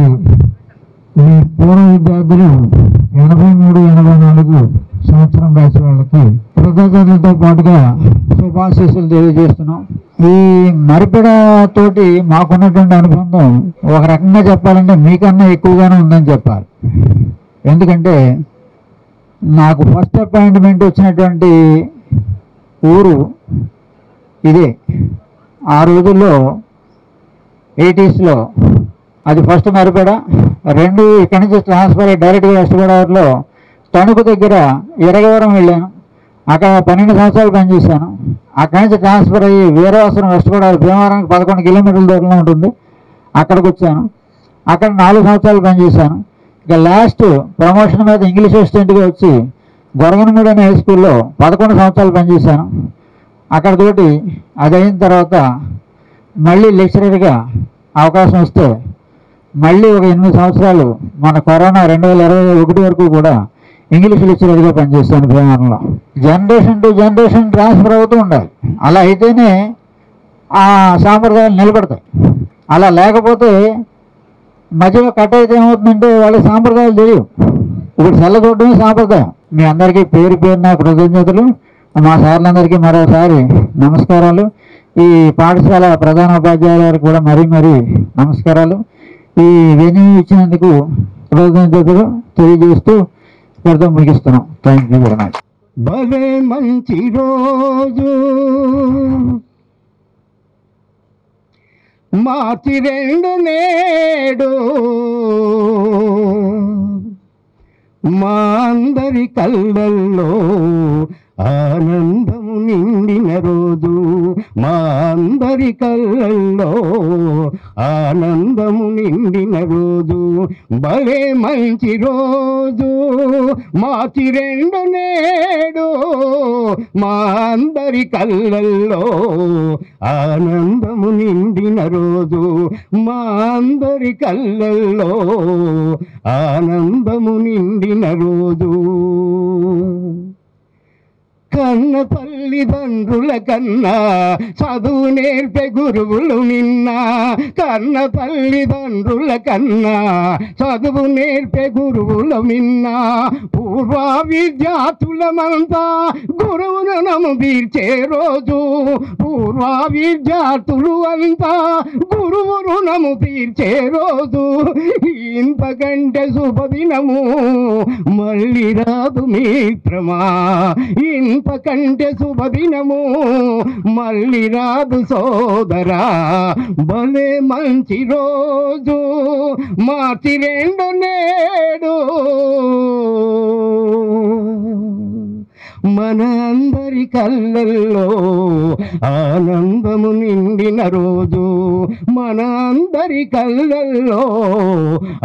మీ పూర్వ విద్యార్థులు 83, 84 సంవత్సరం బ్యాచ్ వాళ్ళకి కృతజ్ఞతలతో పాటుగా శుభాశీస్సులు తెలియజేస్తున్నాం. ఈ మరిపెడ తోటి మాకున్నటువంటి అనుబంధం ఒక రకంగా చెప్పాలంటే మీకన్నా ఎక్కువగానే ఉందని చెప్పాలి. ఎందుకంటే నాకు ఫస్ట్ అపాయింట్మెంట్ వచ్చినటువంటి ఊరు ఇదే. ఆ రోజుల్లో 80sలో అది ఫస్ట్ మరిపెడ. 2 ఇక్కడి నుంచి ట్రాన్స్ఫర్ అయ్యి డైరెక్ట్గా వెస్ట్ గోదావరిలో తణుకు దగ్గర ఇరగవరం వెళ్ళాను. అక్కడ 12 సంవత్సరాలు పనిచేశాను. అక్కడి నుంచి ట్రాన్స్ఫర్ అయ్యి వీరవాసరం వెస్ట్ గోదావరి భీమవరానికి 11 కిలోమీటర్ల దూరంలో ఉంటుంది. అక్కడికి వచ్చాను. అక్కడ 4 సంవత్సరాలు పనిచేశాను. ఇక లాస్ట్ ప్రమోషన్ మీద ఇంగ్లీష్ అసిస్టెంట్గా వచ్చి గొరగనమూడి అనే హై స్కూల్లో 11 సంవత్సరాలు పనిచేశాను. అక్కడితోటి అది అయిన తర్వాత మళ్ళీ లెక్చరర్గా అవకాశం వస్తే మళ్ళీ ఒక 8 సంవత్సరాలు మన కరోనా 2021 వరకు కూడా ఇంగ్లీష్ లెక్చరర్గా పనిచేస్తాను భీమవరంలో. జనరేషన్ టు జనరేషన్ ట్రాన్స్ఫర్ అవుతూ ఉండాలి. అలా అయితేనే ఆ సాంప్రదాయాలు నిలబడతాయి. అలా లేకపోతే మధ్యలో కట్ అయితే ఏమవుతుందంటే వాళ్ళకి సాంప్రదాయాలు తెలియవు. ఇప్పుడు సెల్ల చూడడమే సాంప్రదాయం. మీ అందరికీ పేరు పేరున కృతజ్ఞతలు. మా సార్లందరికీ మరోసారి నమస్కారాలు. ఈ పాఠశాల ప్రధానోపాధ్యాయులకు కూడా మరీ నమస్కారాలు. ఈ వెన్యూ ఇచ్చినందుకు కృతజ్ఞతలు తెలియజేస్తూ ఇక్కడితో ముగిస్తున్నాం. Thank you very much. భలే మంచి రోజు మార్చి 2 నేడు, మా అందరి కళ్ళల్లో ఆనందము నిండిన రోజు, మా అందరి కళ్ళల్లో ఆనందము నిండిన రోజు. భలే మంచి రోజు మార్చి 2 నేడు, మా అందరి కళ్ళల్లో ఆనందము నిండిన రోజు, మా అందరి కళ్ళల్లో ఆనందము నిండిన రోజు. కన్న తల్లిదండ్రుల కన్నా చదువు నేర్పే గురువులు నిన్నా, కన్న తల్లిదండ్రుల కన్నా చదువు నేర్పే గురువులు నిన్నా. పూర్వ విద్యార్థులమంతా గురువును నమ్మిర్చే రోజు, పూర్వ విద్యార్థులు అంతా గురువు రుణము తీర్చే రోజు. ఇంతకంటే శుభదినము మళ్ళీ రాదు మిత్రమా, ఇంతకంటే శుభదినము మళ్ళీ రాదు సోదరా. భలే మంచి రోజు మార్చి 2 నేడు మన అందరి కళ్ళల్లో ఆనందము నిండిన రోజు, మన అందరి కళ్ళల్లో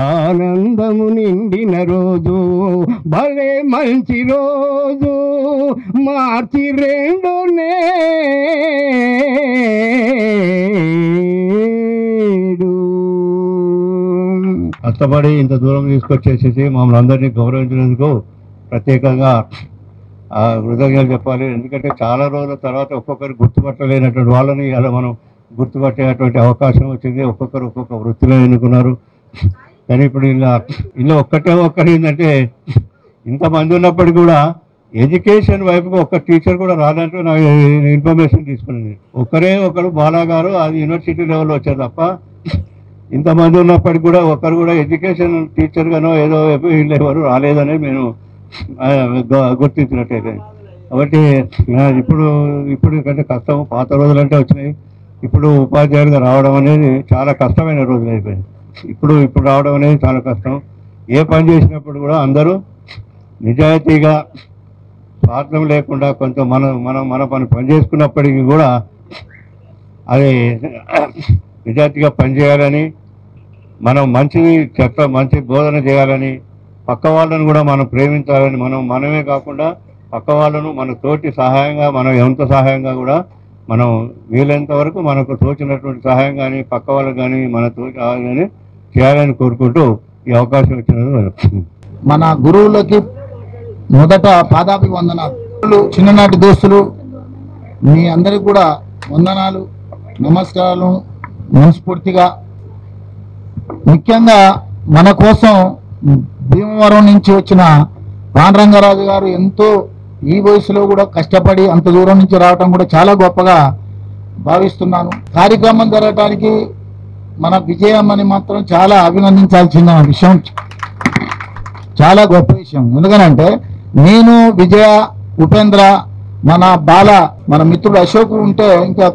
ఆనందము నిండిన రోజు. భలే మంచి రోజు మార్చి 2 నేడు. కష్టపడి ఇంత దూరం తీసుకొచ్చేసేసి మమ్మల్ని అందరినీ గౌరవించినందుకు ప్రత్యేకంగా కృతజ్ఞతలు చెప్పాలి. ఎందుకంటే చాలా రోజుల తర్వాత ఒక్కొక్కరు గుర్తుపట్టలేనటువంటి వాళ్ళని అలా మనం గుర్తుపట్టేటువంటి అవకాశం వచ్చింది. ఒక్కొక్కరు ఒక్కొక్క వృత్తిలో ఎన్నుకున్నారు. కానీ ఇప్పుడు ఇలా ఒక్కరు ఏంటంటే ఇంతమంది ఉన్నప్పటికీ కూడా ఎడ్యుకేషన్ వైపుకి ఒక్క టీచర్ కూడా రాదంటూ నాకు ఇన్ఫర్మేషన్ తీసుకున్నది. ఒకరు బాలా గారు, అది యూనివర్సిటీ లెవెల్లో వచ్చారు తప్ప ఇంతమంది ఉన్నప్పటికీ కూడా ఒక్కరు కూడా ఎడ్యుకేషన్ టీచర్గానో ఏదో వీళ్ళు ఎవరు రాలేదని నేను గుర్తించినట్టయితే. కాబట్టి ఇప్పుడు కంటే కష్టం, పాత రోజులంటే వచ్చినాయి. ఇప్పుడు ఉపాధ్యాయుడిగా రావడం అనేది చాలా కష్టమైన రోజులు అయిపోయింది. ఇప్పుడు రావడం అనేది చాలా కష్టం. ఏ పని చేసినప్పుడు కూడా అందరూ నిజాయితీగా స్వార్థం లేకుండా కొంచెం మన పని చేసుకున్నప్పటికీ కూడా అది నిజాయితీగా పనిచేయాలని, మనం మంచి బోధన చేయాలని, పక్క వాళ్ళను కూడా మనం ప్రేమించాలని, మనమే కాకుండా పక్క వాళ్ళను మన తోటి సహాయంగా, మనం ఎంత సహాయంగా కూడా మనం వీలైనంత వరకు మనకు తోచినటువంటి సహాయం కానీ పక్క వాళ్ళకు కానీ మన తోటి కానీ చేయాలని కోరుకుంటూ ఈ అవకాశం ఇచ్చినందుకు మన గురువులకి మొదట పాదాభివందనాలు. చిన్ననాటి దోస్తులు మీ అందరికి కూడా వందనాలు, నమస్కారాలు మనస్ఫూర్తిగా. ముఖ్యంగా మన కోసం భీమవరం నుంచి వచ్చిన పాండురంగరాజు గారు ఎంతో ఈ వయసులో కూడా కష్టపడి అంత దూరం నుంచి రావటం కూడా చాలా గొప్పగా భావిస్తున్నాను. కార్యక్రమం జరగటానికి మన విజయమ్మని మాత్రం చాలా అభినందించాల్సిన విషయం, చాలా గొప్ప విషయం. ఎందుకనంటే నేను, విజయ, ఉపేంద్ర, మన మన మిత్రుడు అశోక్ ఉంటే ఇంకా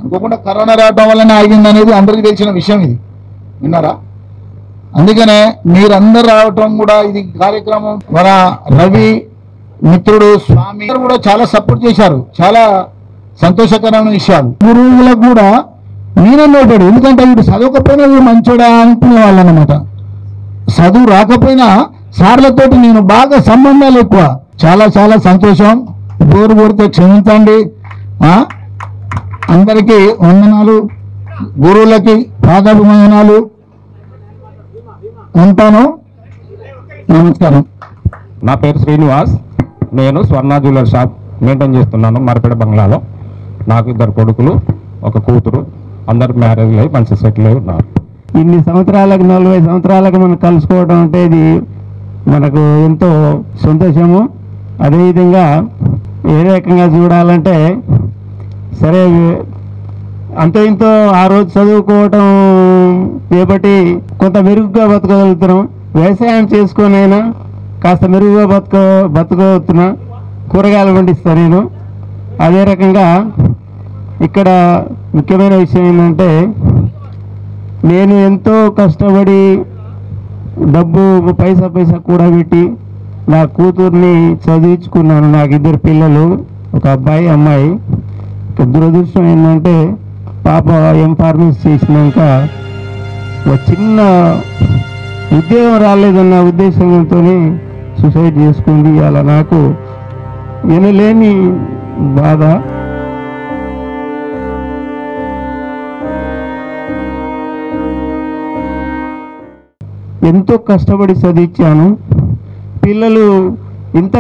అనుకోకుండా కరోనా రావడం వల్లనే ఆగింది అనేది అందరికీ తెలిసిన విషయం. ఇది విన్నారా? అందుకనే మీరందరూ రావటం కూడా ఇది కార్యక్రమం. మన రవి మిత్రుడు, స్వామి కూడా చాలా సపోర్ట్ చేశారు. చాలా సంతోషకరమైన విషయాలు. గురువులకు కూడా నేనే నోటాడు. ఎందుకంటే వీడు చదవకపోయినా వీడు మంచోడా అనుకునే వాళ్ళు అన్నమాట. చదువు రాకపోయినా సార్లతోటి నేను బాగా సంబంధాలు ఎక్కువ. చాలా చాలా సంతోషం. బోరు కొడితే క్షమించండి. అందరికీ వందనాలు, గురువులకి పాదాభివందనాలు. ఉంటాను. నమస్కారం. నా పేరు శ్రీనివాస్. నేను స్వర్ణ జ్యువెలర్ షాప్ మెయింటైన్ చేస్తున్నాను మరిపేట బంగ్లాలో. నాకు 2 కొడుకులు, 1 కూతురు. అందరు మ్యారేజ్ అయ్యి మంచి సెటిల్ అయి ఉన్నారు. ఇన్ని సంవత్సరాలకు 40 సంవత్సరాలకు మనం కలుసుకోవడం అంటే ఇది మనకు ఎంతో సంతోషము. అదేవిధంగా ఏ రకంగా చూడాలంటే సరే అంతో ఇంతో ఆ రోజు చదువుకోవటం చేపట్టి కొంత మెరుగుగా బతకగలుగుతున్నాం. వ్యవసాయం చేసుకొనైనా కాస్త మెరుగుగా బతకవుతున్నా. కూరగాయలు పండిస్తా నేను. అదే రకంగా ఇక్కడ ముఖ్యమైన విషయం ఏంటంటే నేను ఎంతో కష్టపడి డబ్బు పైసా కూడబెట్టి నా కూతుర్ని చదివించుకున్నాను. నాకు 2 పిల్లలు, ఒక అబ్బాయి, అమ్మాయి. దురదృష్టం ఏంటంటే పాప ఎంఫార్మసీ చేసినాక ఒక చిన్న ఉద్యోగం రాలేదన్న ఉద్దేశంతో సూసైడ్ చేసుకుంది. అలా నాకు వినలేని బాధ. ఎంతో కష్టపడి చదివించాను. పిల్లలు ఇంత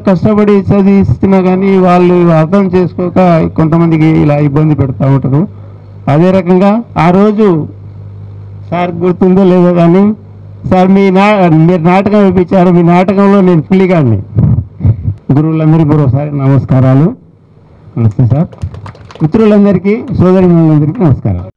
కష్టపడి చదివిస్తున్నా కానీ వాళ్ళు అర్థం చేసుకోక కొంతమందికి ఇలా ఇబ్బంది పెడతా ఉంటారు. అదే రకంగా ఆ రోజు సార్ గుర్తుందో లేదో కానీ సార్ మీరు నాటకం వేయించారు. మీ నాటకంలో నేను పులిగాడిని. గురువులందరికీ మరోసారి నమస్కారాలు. నమస్తే సార్. మిత్రులందరికీ, సోదరిమణులందరికీ నమస్కారాలు.